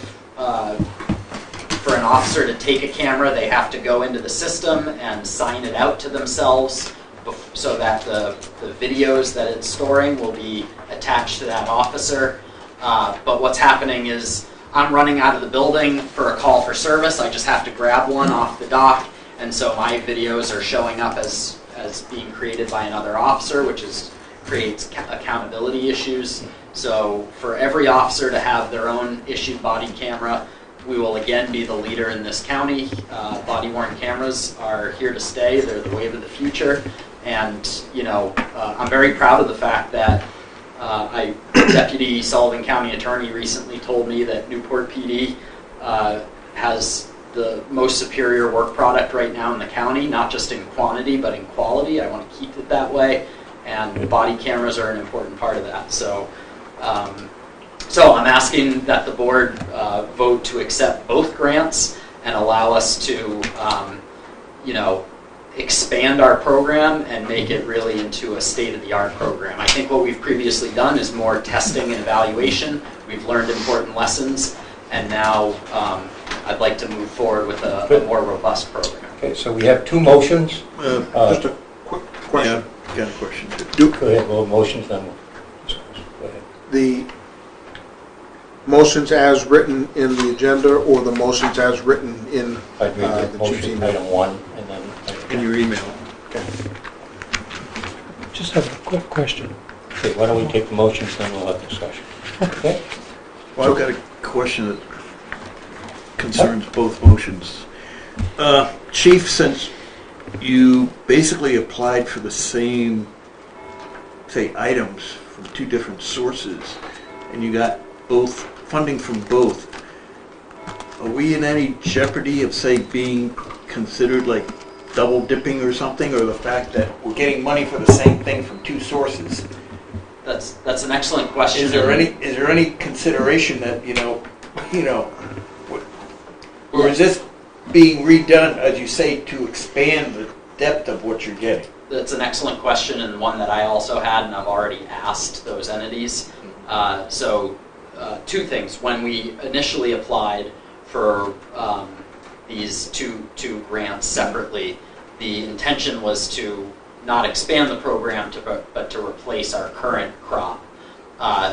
for an officer to take a camera, they have to go into the system and sign it out to themselves so that the videos that it's storing will be attached to that officer. But what's happening is I'm running out of the building for a call for service. I just have to grab one off the dock, and so my videos are showing up as being created by another officer, which creates accountability issues. So for every officer to have their own issued body camera, we will again be the leader in this county. Body-worn cameras are here to stay. They're the wave of the future. And, I'm very proud of the fact that Deputy Sullivan County Attorney recently told me that Newport PD has the most superior work product right now in the county, not just in quantity, but in quality. I want to keep it that way, and body cameras are an important part of that. So I'm asking that the board vote to accept both grants and allow us to, expand our program and make it really into a state-of-the-art program. I think what we've previously done is more testing and evaluation. We've learned important lessons, and now I'd like to move forward with a more robust program. Okay, so we have 2 motions. Just a quick question. Yeah, got a question too. Go ahead, well, motions, then we'll discuss. Go ahead. The motions as written in the agenda, or the motions as written in I'd read the the chief's motion, email? item 1, and then... In your email. Just have a quick question. Okay, why don't we take the motions, then we'll have discussion. Okay? Well, I've got a question that concerns both motions. Chief, since you basically applied for the same, say, items from 2 different sources, and you got both funding from both, are we in any jeopardy of, say, being considered like double dipping or something, or the fact that we're getting money for the same thing from 2 sources? That's an excellent question. Is there any consideration that or is this being redone, as you say, to expand the depth of what you're getting? That's an excellent question, and one that I also had, and I've already asked those entities. So 2 things. When we initially applied for these two grants separately, the intention was to not expand the program, but to replace our current crop.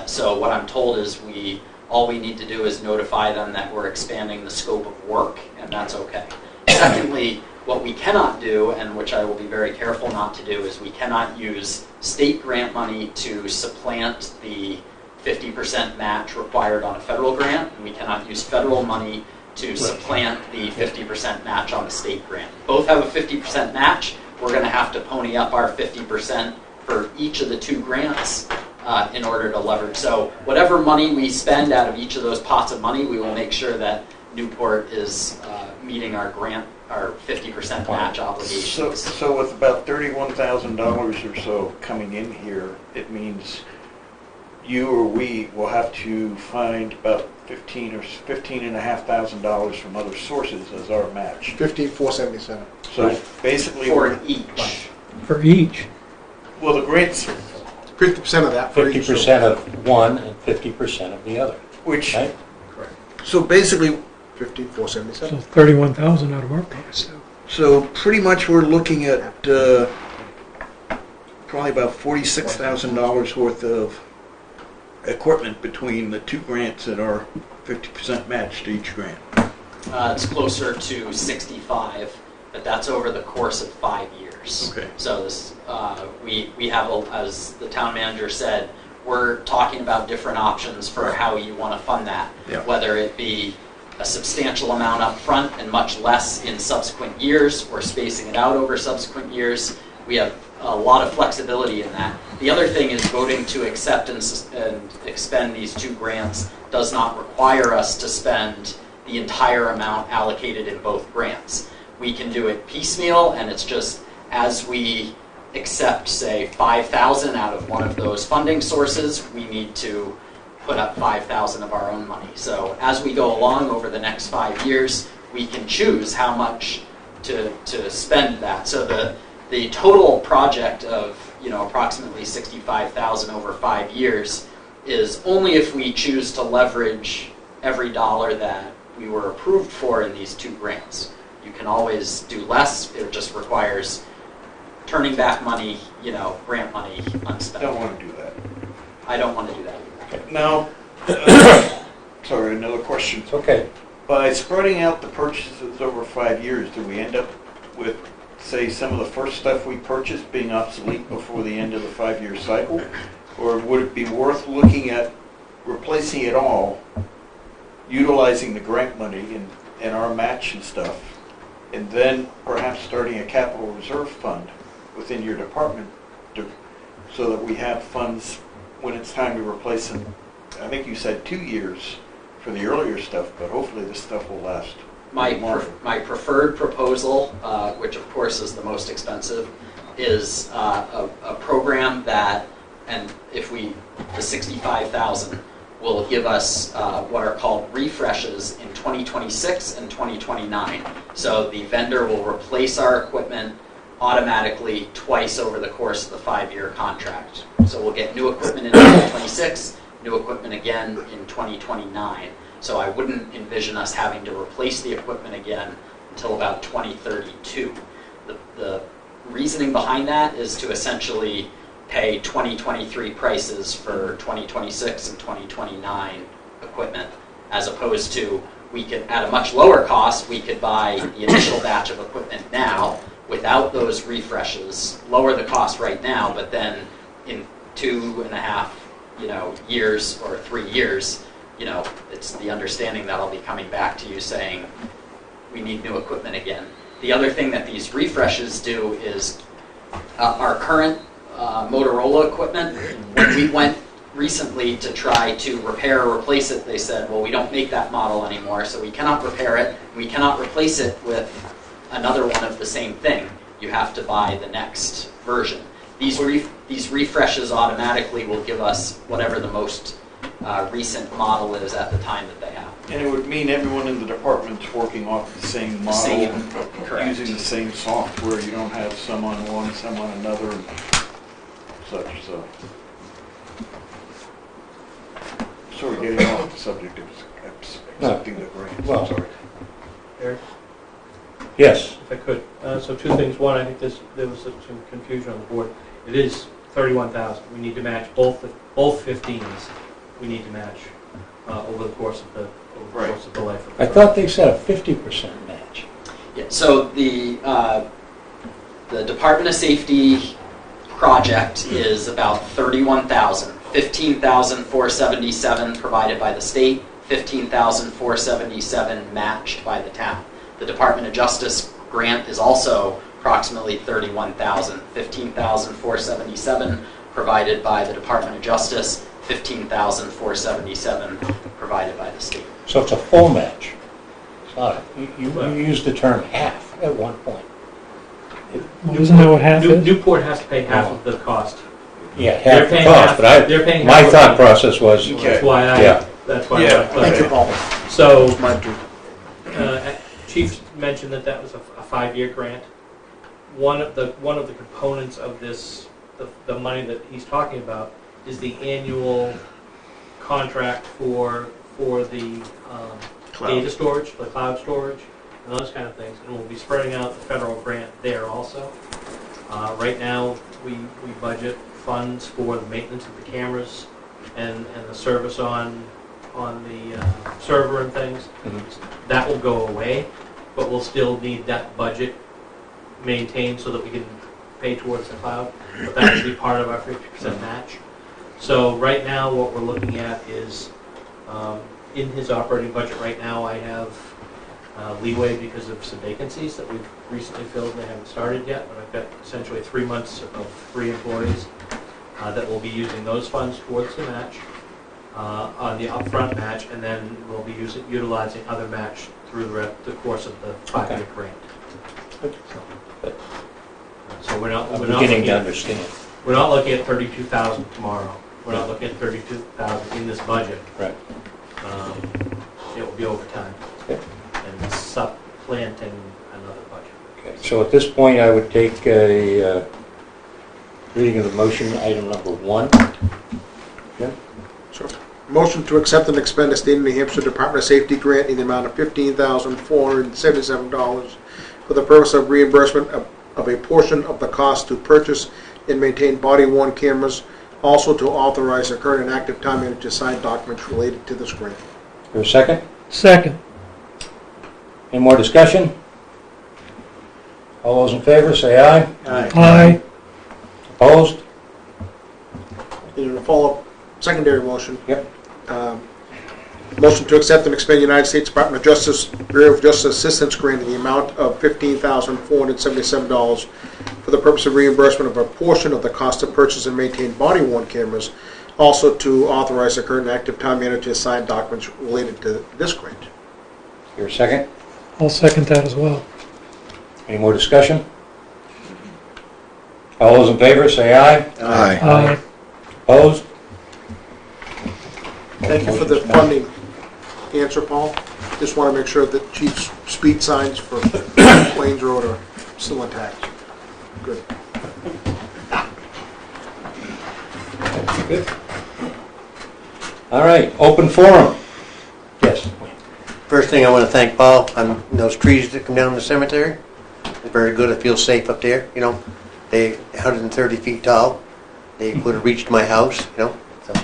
So what I'm told is we All we need to do is notify them that we're expanding the scope of work, and that's okay. Secondly, what we cannot do, and which I will be very careful not to do, is we cannot use state grant money to supplant the 50% match required on a federal grant, and we cannot use federal money to supplant the 50% match on a state grant. Both have a 50% match. We're going to have to pony up our 50% for each of the two grants in order to leverage. So whatever money we spend out of each of those pots of money, we will make sure that Newport is meeting our grant, our 50% match obligations. So with about $31,000 or so coming in here, it means you or we will have to find about $15,500 from other sources as our match. 15,477. So basically, For each. For each. well, the grants, 50% of that for each. 50% of one and 50% of the other, which, right? so basically, 15,477. So 31,000 out of our pocket. so pretty much we're looking at probably about $46,000 worth of equipment between the two grants and our 50% match to each grant. It's closer to 65, but that's over the course of 5 years. Okay. So this, we have, as the town manager said, we're talking about different options for how you want to fund that. Yeah. Whether it be a substantial amount up front and much less in subsequent years, or spacing it out over subsequent years. We have a lot of flexibility in that. The other thing is voting to accept and expend these two grants does not require us to spend the entire amount allocated in both grants. We can do it piecemeal, and it's just as we accept, say, 5,000 out of one of those funding sources, we need to put up 5,000 of our own money. So as we go along over the next 5 years, we can choose how much to spend that. So the total project of approximately 65,000 over 5 years is only if we choose to leverage every dollar that we were approved for in these two grants. You can always do less. It just requires turning back money, grant money unspent. Don't want to do that. I don't want to do that. Now, sorry, another question. It's okay. By spreading out the purchases over 5 years, do we end up with, say, some of the first stuff we purchased being obsolete before the end of the 5-year cycle? Or would it be worth looking at replacing it all, utilizing the grant money and our match and stuff, and then perhaps starting a capital reserve fund within your department so that we have funds when it's time to replace them? I think you said 2 years for the earlier stuff, but hopefully this stuff will last. My preferred proposal, which of course is the most expensive, is a program that, and the 65,000 will give us what are called refreshes in 2026 and 2029. So the vendor will replace our equipment automatically twice over the course of the 5-year contract. So we'll get new equipment in 2026, new equipment again in 2029. So I wouldn't envision us having to replace the equipment again until about 2032. The reasoning behind that is to essentially pay 2023 prices for 2026 and 2029 equipment, as opposed to we could, at a much lower cost, we could buy the initial batch of equipment now without those refreshes, lower the cost right now, but then in 2.5 years or 3 years, it's the understanding that I'll be coming back to you saying we need new equipment again. The other thing that these refreshes do is our current Motorola equipment, when we went recently to try to repair or replace it, they said, well, we don't make that model anymore, so we cannot repair it. We cannot replace it with another one of the same thing. You have to buy the next version. These refreshes automatically will give us whatever the most recent model is at the time that they have. And it would mean everyone in the department's working off the same model, Correct. using the same software. You don't have some on one, some on another, and such. So, sort of getting off the subject of accepting the grants. Well, I'm sorry. Eric, Yes. if I could. So two things. One, I think there was some confusion on the board. It is 31,000. We need to match both 15s. We need to match over the course of the life of the I thought they said a 50% match. Yeah, so the Department of Safety project is about 31,000. 15,477 provided by the state, 15,477 matched by the town. The Department of Justice grant is also approximately 31,000. 15,477 provided by the Department of Justice, 15,477 provided by the state. So it's a full match. It's not, you used the term half at one point. Isn't that what half is? Newport has to pay half of the cost. Yeah, They're half the paying cost, half- but they're paying my half thought of- process was, That's why yeah. That's why. Yeah. I Thank you, Paul. So, Mine too. Chief mentioned that was a 5-year grant. One of the components of this, the money that he's talking about, is the annual contract for the data storage, the cloud storage, and those kind of things. And we'll be spreading out the federal grant there also. Right now, we budget funds for the maintenance of the cameras and the service on the server and things. That will go away, but we'll still need that budget maintained so that we can pay towards the cloud. But that will be part of our 50% match. So right now, what we're looking at is, in his operating budget right now, I have leeway because of some vacancies that we've recently filled and they haven't started yet, but I've got essentially 3 months of free employees that will be using those funds towards the match, on the upfront match, and then we'll be utilizing other match through the course of the 5-year grant. So we're not I'm beginning to understand. we're not looking at 32,000 tomorrow. We're not looking at 32,000 in this budget. Right. It will be over time. Okay. And supplanting another budget. Okay. So at this point, I would take a reading of the motion, item number 1. Jim? So, motion to accept and expend a State of New Hampshire Department of Safety grant in the amount of $15,477 for the purpose of reimbursement of a portion of the cost to purchase and maintain body-worn cameras, also to authorize the current and active town manager to sign documents related to this grant. Is there a second? Second. Any more discussion? All those in favor, say aye. Aye. Opposed? In a follow-up secondary motion. Yep. Motion to accept and expend United States Department of Justice Bureau of Justice Assistance grant in the amount of $15,477 for the purpose of reimbursement of a portion of the cost to purchase and maintain body-worn cameras, also to authorize the current and active town manager to sign documents related to this grant. Is there a second? I'll second that as well. Any more discussion? All those in favor, say aye. Aye. Aye. Opposed? Thank you for the funding answer, Paul. Just want to make sure that Chief's speed signs for Plains Road are still intact. Good. Good. All right, open forum. Yes. First thing, I want to thank Paul on those trees that come down the cemetery. It's very good. I feel safe up there. You know, they 130 feet tall. They would have reached my house. You know, so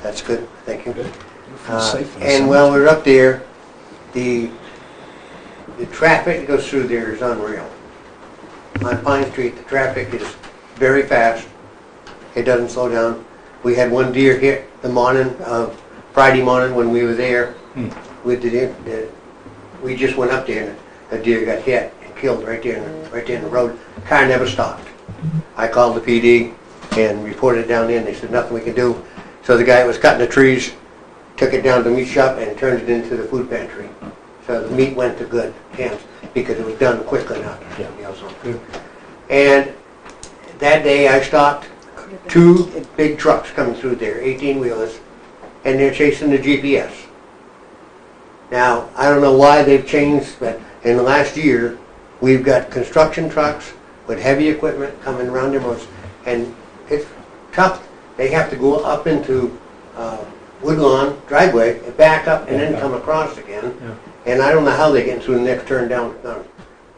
that's good. Thank you. And while we're up there, the traffic that goes through there is unreal. On Pine Street, the traffic is very fast. It doesn't slow down. We had one deer hit the morning of Friday morning when we were there with the deer. We just went up there and a deer got hit and killed right there in the road. Car never stopped. I called the PD and reported it down there, and they said nothing we can do. So the guy that was cutting the trees took it down to the meat shop and turned it into the food pantry. So the meat went to good hands because it was done quick enough. Yeah. You know, so. And that day I stopped 2 big trucks coming through there, 18-wheelers, and they're chasing the GPS. Now, I don't know why they've changed, but in the last year, we've got construction trucks with heavy equipment coming around their roads, and it's tough. They have to go up into Woodlawn driveway, and back up, and then come across again. Yeah. And I don't know how they're getting through the next turn down.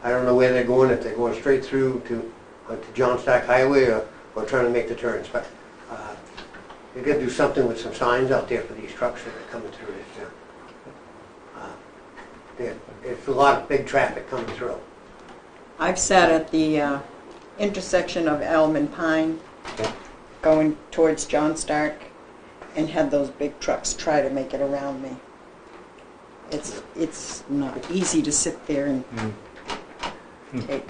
I don't know where they're going, if they're going straight through to John Stack Highway or trying to make the turns. But You gotta do something with some signs out there for these trucks that are coming through this town. It's a lot of big traffic coming through. I've sat at the intersection of Elm and Pine, going towards John Stark, and had those big trucks try to make it around me. It's not easy to sit there and take.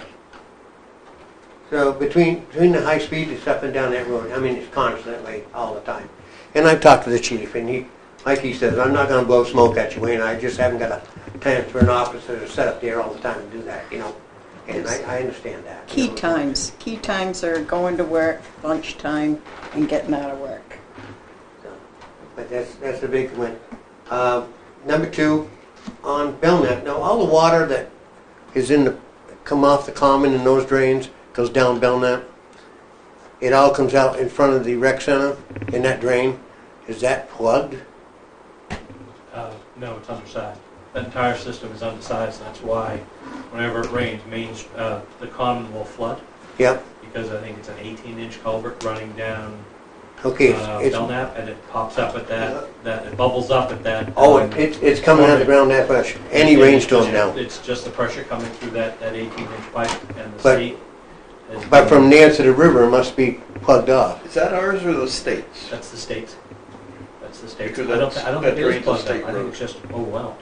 So between the high speed that's up and down that road, I mean, it's constantly, all the time. And I've talked to the chief, and he, like he says, I'm not gonna blow smoke at you, Wayne, I just haven't got a time for an officer to set up there all the time and do that, you know? And I understand that. you know. Key times are going to work, lunchtime, and getting out of work. So, but that's a big one. Number 2, on Belknap, now all the water that is come off the common in those drains, goes down Belknap, it all comes out in front of the rec center in that drain. Is that plugged? No, it's undersized. The entire system is undersized, and that's why whenever it rains, the common will flood, Yep. because I think it's an 18-inch culvert running down Okay, it's Belknap, and it pops up at that it bubbles up at that. oh, it's coming out of the ground that much. Any rainstorm now. It's just the pressure coming through that 18-inch pipe, and the But- state. has But been- from there to the river, it must be plugged off. Is that ours or the state's? That's the state's. That's the state's. Because I don't that think it is drains a plugged state up. I think road. it's just overwhelmed.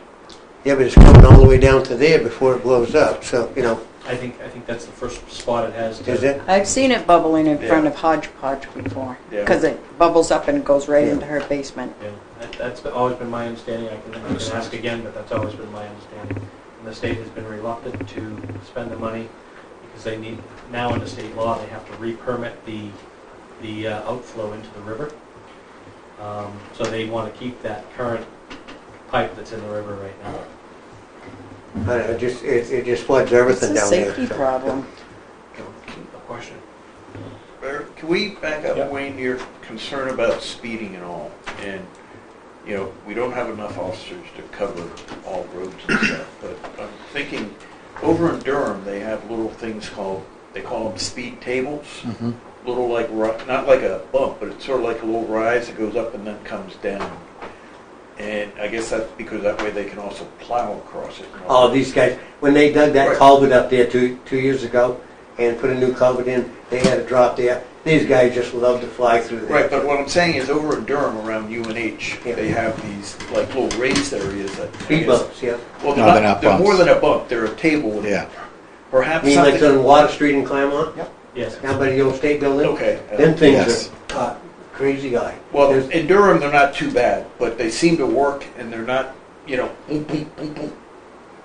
Yeah, but it's coming all the way down to there before it blows up. So, you know, I think that's the first spot it has to. is it? I've seen it bubbling in front Yeah. of Hodgepodge before, Yeah. because it bubbles up and goes right Yeah. into her basement. Yeah, that's always been my understanding. I can ask again, but that's always been my understanding. And the state has been reluctant to spend the money because they need, now under state law, they have to re-permit the outflow into the river. So they want to keep that current pipe that's in the river right now. It just floods It's everything a down there. safety so. problem. No question. Barrett, can we back up, Yep. Wayne, your concern about speeding and all? And, you know, we don't have enough officers to cover all roads and stuff, but I'm thinking, over in Durham, they have little things they call them speed tables. Little like, not like a bump, but it's sort of like a little rise that goes up and then comes down. And I guess that's because that way they can also plow across it. and all. Oh, these guys, when they dug that Right. culvert up there 2 years ago and put a new culvert in, they had a drop there. These guys just love to fly through there. Right, but what I'm saying is over in Durham around UNH, Yeah. they have these like little raised areas that. I Speed guess- bumps, yeah. Well, No, they're they're not, not they're more bumps. than a bump, they're a table. with- Yeah. Perhaps I mean, like something, on Water Street in Claremont, Yes. down by the old state building. okay. Them things Yes. are crazy guy. Well, There's- in Durham, they're not too bad, but they seem to work and they're not, you know, boom, boom, boom, boom.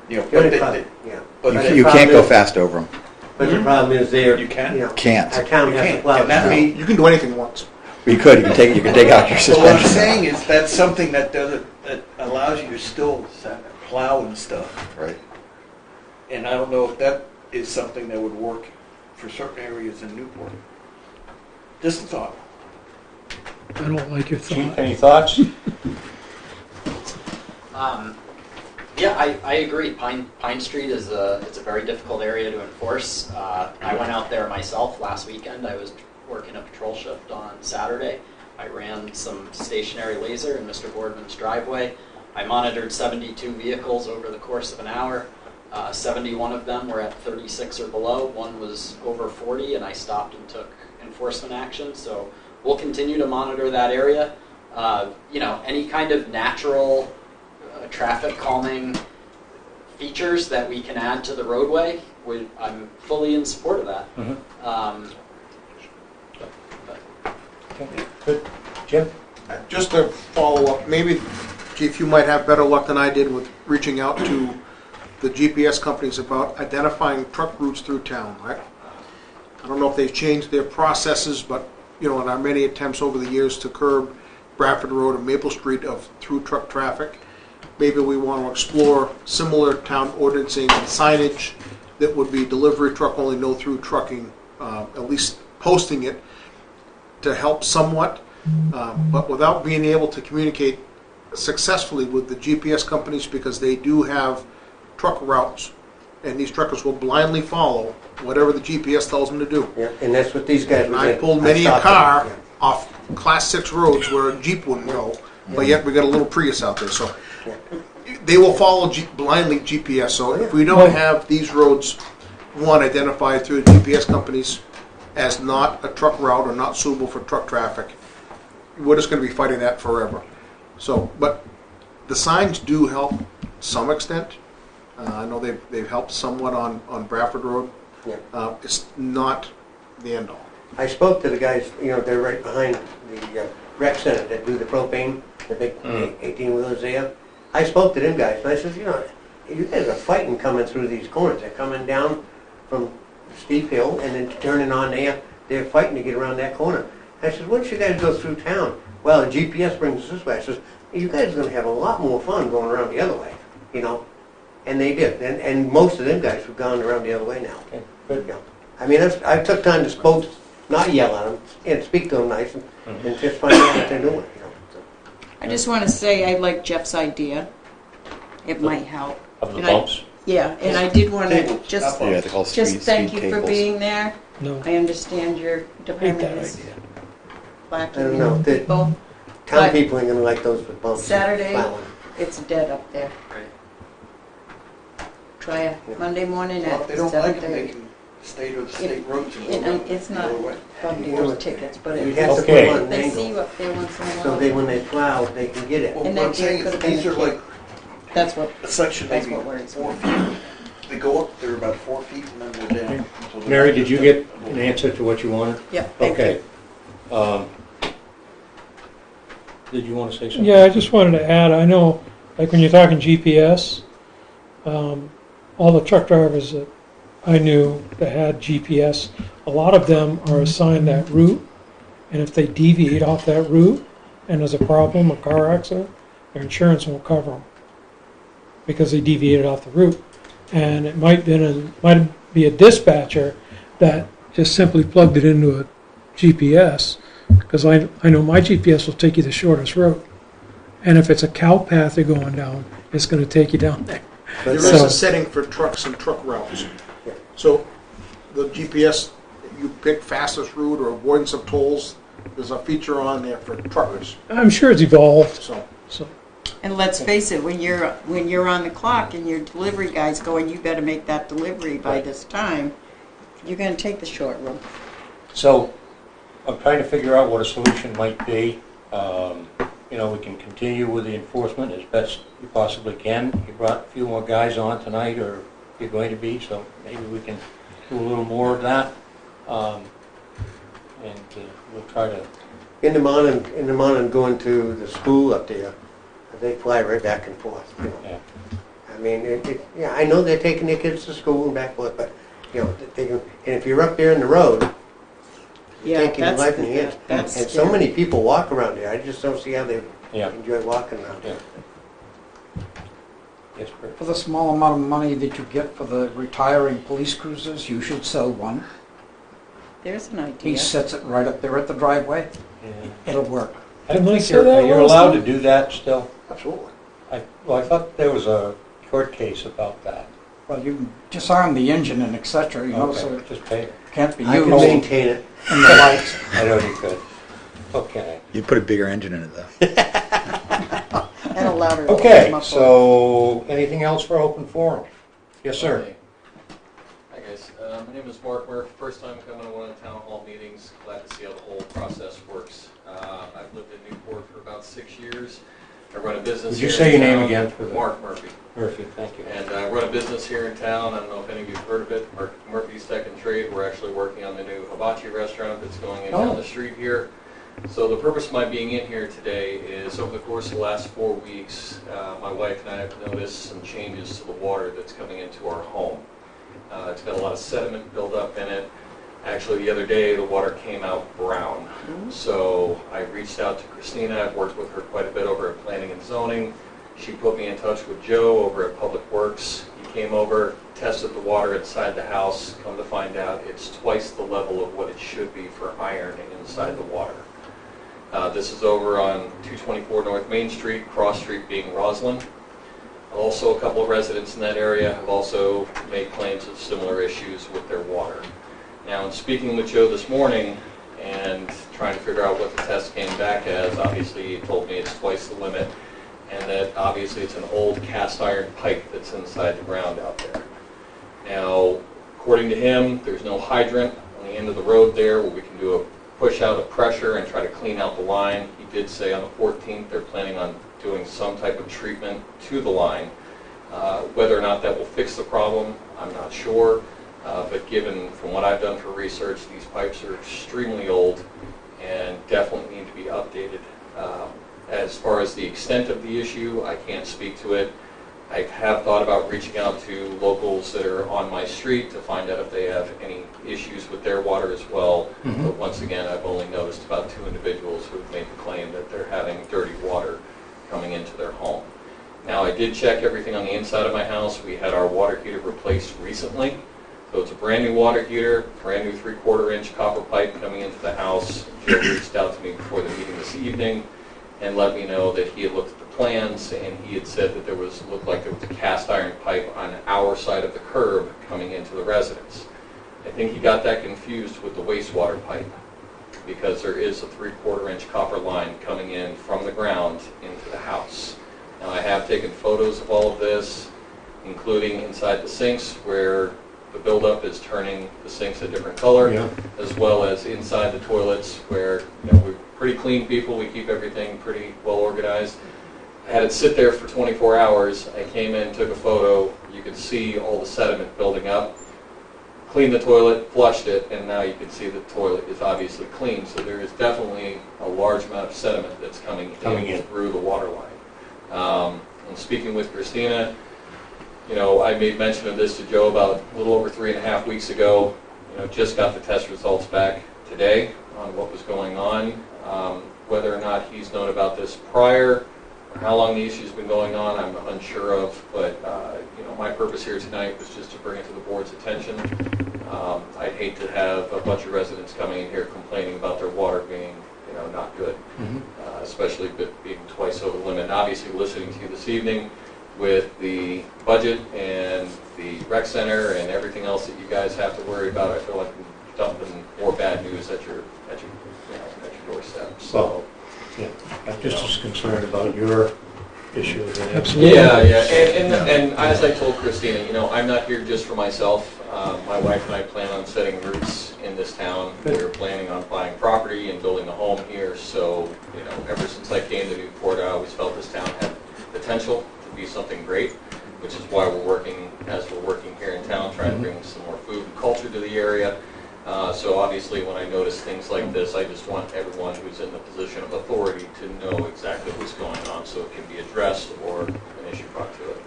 You know, The but only they, problem- yeah. but But they- the You problem can't go is- fast over them. But the problem is there, You can? you know, Can't. our town you has to can't. plow. Can that snow. be? You can do anything once. You could. You can take out your So what I'm suspension. saying is that's something that that allows you to still plow and stuff. Right. And I don't know if that is something that would work for certain areas in Newport. Just a thought. I don't like your Chief, thought. any thoughts? Yeah, I agree. Pine Street is it's a very difficult area to enforce. I went out there myself last weekend. I was working a patrol shift on Saturday. I ran some stationary laser in Mr. Boardman's driveway. I monitored 72 vehicles over the course of an hour. 71 of them were at 36 or below. One was over 40, and I stopped and took enforcement action. So we'll continue to monitor that area. Any kind of natural traffic calming features that we can add to the roadway, I'm fully in support of that. Mhm. Okay, good. Jim? Just to follow up, maybe, Chief, you might have better luck than I did with reaching out to the GPS companies about identifying truck routes through town, right? I don't know if they've changed their processes, but, in our many attempts over the years to curb Bradford Road and Maple Street of through truck traffic, maybe we want to explore similar town ordinancing and signage that would be delivery truck only, no through trucking, at least posting it to help somewhat, but without being able to communicate successfully with the GPS companies, because they do have truck routes, and these truckers will blindly follow whatever the GPS tells them to do. Yeah, and that's what these guys And were I doing. pulled many a stopped them, car yeah. off Class 6 roads where a Jeep wouldn't go, but yet we got a little Prius out there, so they will follow blindly GPS. So if we don't have these roads, one, identified through the GPS companies as not a truck route or not suitable for truck traffic, we're just going to be fighting that forever. So, but the signs do help to some extent. I know they've helped somewhat on Bradford Road. It's not the end all. I spoke to the guys, they're right behind the rec center that do the propane, the big 18-wheelers there. I spoke to them guys, and I said, you guys are fighting coming through these corners. They're coming down from steep hill and then turning on there. They're fighting to get around that corner. I said, once you guys go through town, well, the GPS brings us this way. I said, you guys are going to have a lot more fun going around the other way, And they did. And most of them guys have gone around the other way now. Okay, good. I mean, I took time to spoke, not yell at them, and speak to them nice and just find out what they're doing, So. I just want to say I like Jeff's idea. It might help. Of the And bumps? Yeah, and I did want to just thank you for being there. No, I understand your hate department that is idea. I don't know. lacking The people. town But people ain't going to like those with bumps. Saturday, Plowing. it's dead up there. Try a Monday morning Well, at if they don't like them, 7:30. they can stay to the state roads and go down It's the not other way. from dealer's tickets, but You it have to put Okay. them on an they see you angle, up there once in a so while. they, when they plow, they can get it. Well, And what that I'm saying could is have been these a are kid. like That's what, a section That's maybe what worries 4 me. feet. They go up, they're about 4 feet and then they're down. So they're Mary, not did you just get an answer to what you wanted? yep, thank you. Okay. Did you want to say something? Yeah, I just wanted to add, I know, like when you're talking GPS, all the truck drivers that I knew that had GPS, a lot of them are assigned that route, and if they deviate off that route and there's a problem, a car accident, their insurance won't cover them because they deviated off the route. And it might be a dispatcher that just simply plugged it into a GPS, because I know my GPS will take you the shortest route. And if it's a cow path you're going down, it's going to take you down there. There is So- a setting for trucks and truck routes. So the GPS, you pick fastest route or avoidance of tolls, there's a feature on there for truckers. I'm sure it's evolved. So And let's face it, when you're on the clock and your delivery guy's going, you better make that delivery by this time, you're going to take the short route. So, I'm trying to figure out what a solution might be. We can continue with the enforcement as best you possibly can. You brought a few more guys on tonight, or you're going to be, so maybe we can do a little more of that. And we'll try to, In the morning, going to the school up there, they fly right back and forth. yeah. I mean, I know they're taking their kids to school and back and forth, but they can, and if you're up there in the road, you're taking your life in your hands. That's And so many people walk around there. I just don't see how they Yeah. enjoy walking around there. Yes, Bert? For the small amount of money that you get for the retiring police cruisers, you should sell one. There's an He idea. sets it right up there at the driveway. Yeah. It'll work. I don't Didn't they think say you're, that are you last allowed to time? do that still? absolutely. I thought there was a court case about that. Well, you can disarm the engine and et cetera, so Okay, it just pay it. can't be I can used maintain it. in the lights. I know you could. Okay. You'd put a bigger engine in it, though. And a louder Okay, muffler. so anything else for open forum? Yes, sir. Hi guys, my name is Mark Murphy. First time coming to one of the town hall meetings. Glad to see how the whole process works. I've lived in Newport for about 6 years. I run a business. Would you here say in your name town. again for the- Mark Murphy. Murphy, thank you. And I run a business here in town. I don't know if any of you've heard of it. Murphy's Tech and Trade. We're actually working on the new hibachi restaurant that's going in down the street here. So the purpose of my being in here today is over the course of the last 4 weeks, my wife and I have noticed some changes to the water that's coming into our home. It's got a lot of sediment built up in it. Actually, the other day, the water came out brown. So I reached out to Christina. I've worked with her quite a bit over at Planning and Zoning. She put me in touch with Joe over at Public Works. He came over, tested the water inside the house. Come to find out, it's twice the level of what it should be for iron inside the water. This is over on 224 North Main Street, Cross Street being Roslyn. Also, a couple of residents in that area have also made claims of similar issues with their water. Now, in speaking with Joe this morning, and trying to figure out what the test came back as. Obviously, he told me it's twice the limit, and that obviously it's an old cast iron pipe that's inside the ground out there. Now, according to him, there's no hydrant on the end of the road there where we can do a push out of pressure and try to clean out the line. He did say on the 14th they're planning on doing some type of treatment to the line. Whether or not that will fix the problem, I'm not sure. But given from what I've done for research, these pipes are extremely old and definitely need to be updated. As far as the extent of the issue, I can't speak to it. I have thought about reaching out to locals that are on my street to find out if they have any issues with their water as well. But once again, I've only noticed about 2 individuals who have made the claim that they're having dirty water coming into their home. Now, I did check everything on the inside of my house. We had our water heater replaced recently. So it's a brand new water heater, brand new 3/4 inch copper pipe coming into the house. Joe reached out to me before the meeting this evening and let me know that he had looked at the plans and he had said that looked like there was a cast iron pipe on our side of the curb coming into the residence. I think he got that confused with the wastewater pipe because there is a 3/4 inch copper line coming in from the ground into the house. Now, I have taken photos of all of this, including inside the sinks where the buildup is turning the sinks a different color, as well as inside the toilets where we're pretty clean people. We keep everything pretty well organized. I had it sit there for 24 hours. I came in, took a photo. You can see all the sediment building up. Cleaned the toilet, flushed it, and now you can see the toilet is obviously clean. So there is definitely a large amount of sediment that's coming in through the water line. And speaking with Christina, I made mention of this to Joe about a little over 3.5 weeks ago. Just got the test results back today on what was going on. Whether or not he's known about this prior, or how long the issue's been going on, I'm unsure of. But my purpose here tonight was just to bring it to the board's attention. I'd hate to have a bunch of residents coming in here complaining about their water being not good, especially being twice over the limit. And obviously, listening to you this evening with the budget and the rec center and everything else that you guys have to worry about, I feel like I'm dumping more bad news at your doorstep. So, I'm just as concerned about your issue as I am. Absolutely. Yeah. And as I told Christina, I'm not here just for myself. My wife and I plan on setting roots in this town. We're planning on buying property and building a home here. So, ever since I came to Newport, I always felt this town had potential to be something great, which is why we're working here in town, trying to bring some more food and culture to the area. So obviously, when I notice things like this, I just want everyone who's in the position of authority to know exactly what's going on, so it can be addressed or an issue brought to it.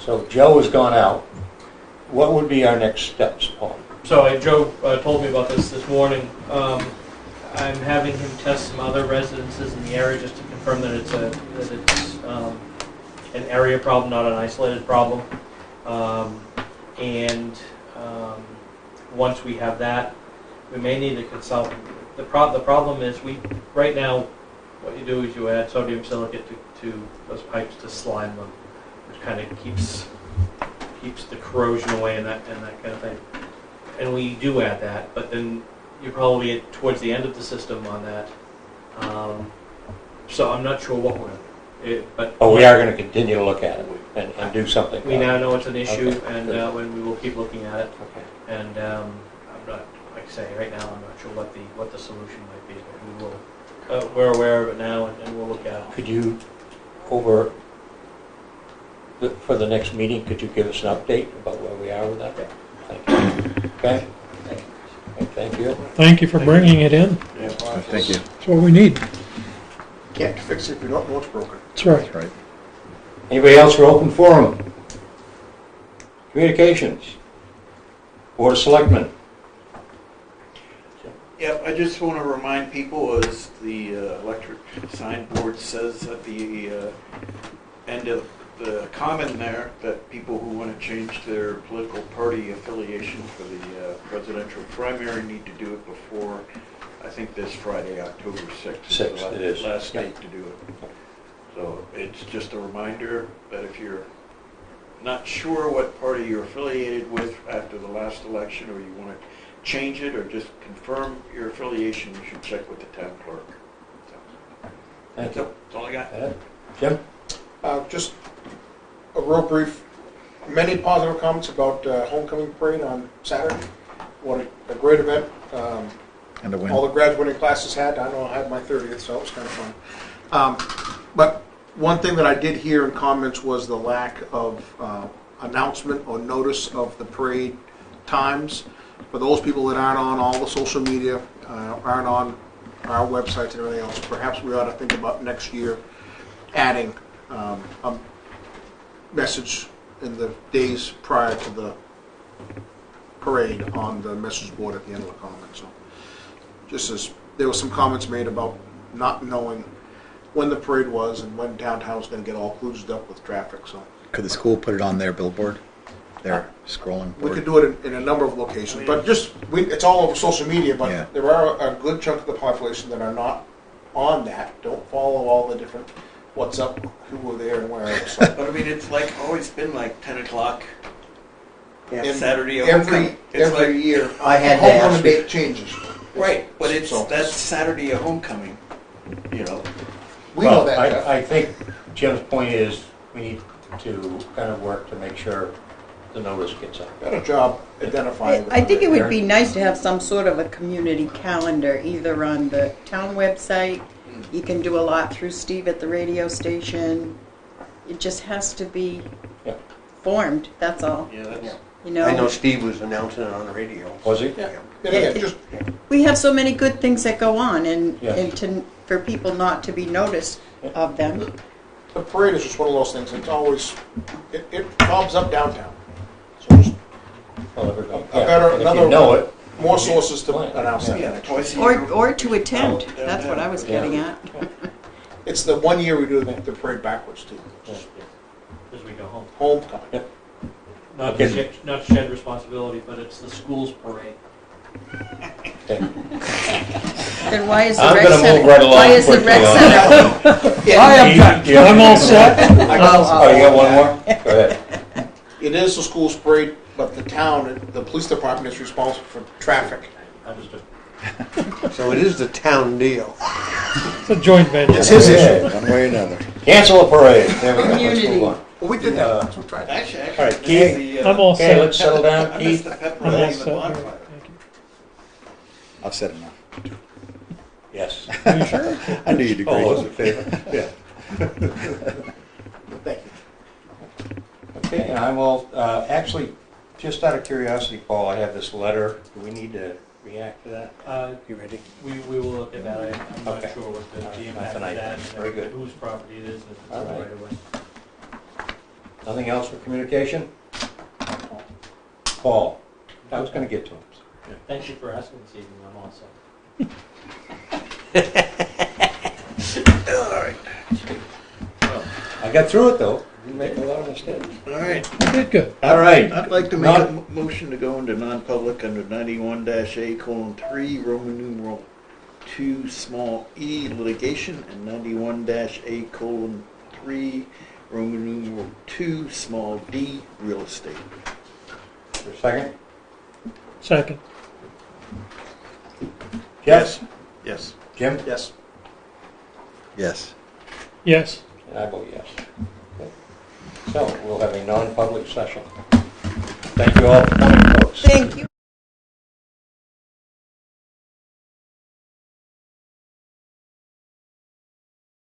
So Joe has gone out. What would be our next steps, Paul? So Joe told me about this morning. I'm having him test some other residences in the area just to confirm that it's an area problem, not an isolated problem. Once we have that, we may need a consultant. The problem is right now, what you do is you add sodium silicate to those pipes to slime them, which kind of keeps the corrosion away and that kind of thing. And we do add that, but then you're probably towards the end of the system on that. So I'm not sure what we're going to do. We are going to continue to look at it and do something. We now know it's an issue, Okay. and when we will keep looking at it. Okay. And I'm not, like I say, right now I'm not sure what the solution might be, but we will. We're aware of it now, and we'll look at it. Could you, for the next meeting, could you give us an update about where we are with that? Thank you. Okay? Thank you. Thank you for bringing it in. Thank you. That's what we need. Can't fix it if you don't know it's broken. That's right. That's right. Anybody else for open forum? Communications. Board of Selectmen. Yeah, I just want to remind people, as the electric signboard says at the end of the comment there, that people who want to change their political party affiliation for the presidential primary need to do it before, I think, this Friday, October 6th. It is. Last date to do it. So it's just a reminder that if you're not sure what party you're affiliated with after the last election, or you want to change it or just confirm your affiliation, you should check with the town clerk. So, Thank you. that's all I got. Ed? Jim? Just a real brief, many positive comments about homecoming parade on Saturday. What a great event. And a win. All the graduating classes had. I know I had my 30th, so it was kind of fun. But one thing that I did hear in comments was the lack of announcement or notice of the parade times. For those people that aren't on all the social media, aren't on our websites and everything else, perhaps we ought to think about next year adding a message in the days prior to the parade on the message board at the end of the common. So, just as there were some comments made about not knowing when the parade was and when downtown was going to get all kludged up with traffic. So, Could the school put it on their billboard? Their scrolling we board? could do it in a number of locations, but it's all over social media. But Yeah. there are a good chunk of the population that are not on that. Don't follow all the different what's up, who were there, and where. So, But I mean, it's like always been like 10 o'clock and Saturday of every homecoming. It's every like, year, I had to ask homecoming you. date changes. right, but it's So- that's Saturday of homecoming, you know. We know Well, that. Jeff. I think Jim's point is we need to kind of work to make sure the notice gets out. Got a job identifying. I think it would be nice to have some sort of a community calendar, either on the town website. You can do a lot through Steve at the radio station. It just has to be Yeah. formed, that's all. Yeah, that's. You know, I know Steve was announcing it on the radio. Was he? Yeah. And again, just we have so many good things that go on, and, Yeah. for people not to be noticed of them. the parade is just one of those things. It's always it bobs up downtown. So just Well, everybody. A better- And if another- you know it, more sources to Plan. announce that. Yeah, twice a year. Or to attend, that's what I was getting at. It's the one year we do the parade backwards too. As we go home. Homecoming. Not Okay. to shed, not to shed responsibility, but it's the school's parade. okay. Then why is the I'm rec gonna center? move right along Why is the quickly rec on center? I object. Yeah. I'm all set. Oh, you got one more? Go ahead. It is the school's parade, but the town, the police department is responsible for traffic. Understood. So it is the town deal. It's a joint venture. It's his issue. Okay. One way or another. Cancel the parade. There we go. Let's Community. move on. Well, we did that. That's what we tried. Actually, All right, I Keith. missed the, I'm all Okay, set. let's settle down. I missed Keith? the pep I'm all rally and the set. All right, bonfire. thank you. I've said enough. Yes. Are you sure? I knew you'd agree. All those in favor? Yeah. Thank you. Okay, and I will, actually, just out of curiosity, Paul, I have this letter. Do we need to react to that? You ready? We will look at that. I'm not Okay. sure what the All right, impact of tonight. that, Very and good. whose property it is, if it's All right. right away. Nothing else for communication? Paul, I was gonna get to him. Thank you for asking this evening, I'm all set. I got through it, though. Didn't make a lot of mistakes. All right. I did good. All right. I'd like to make Non- a motion to go into non-public under 91-A:3, Roman numeral 2, small e, litigation, and 91-A:3, Roman numeral 2, small d, real estate. For a second? Second. Jeff? Yes. Jim? Yes. Yes. Yes. And I vote yes. Okay. So, we'll have a non-public session. Thank you all for coming, folks. Thank you.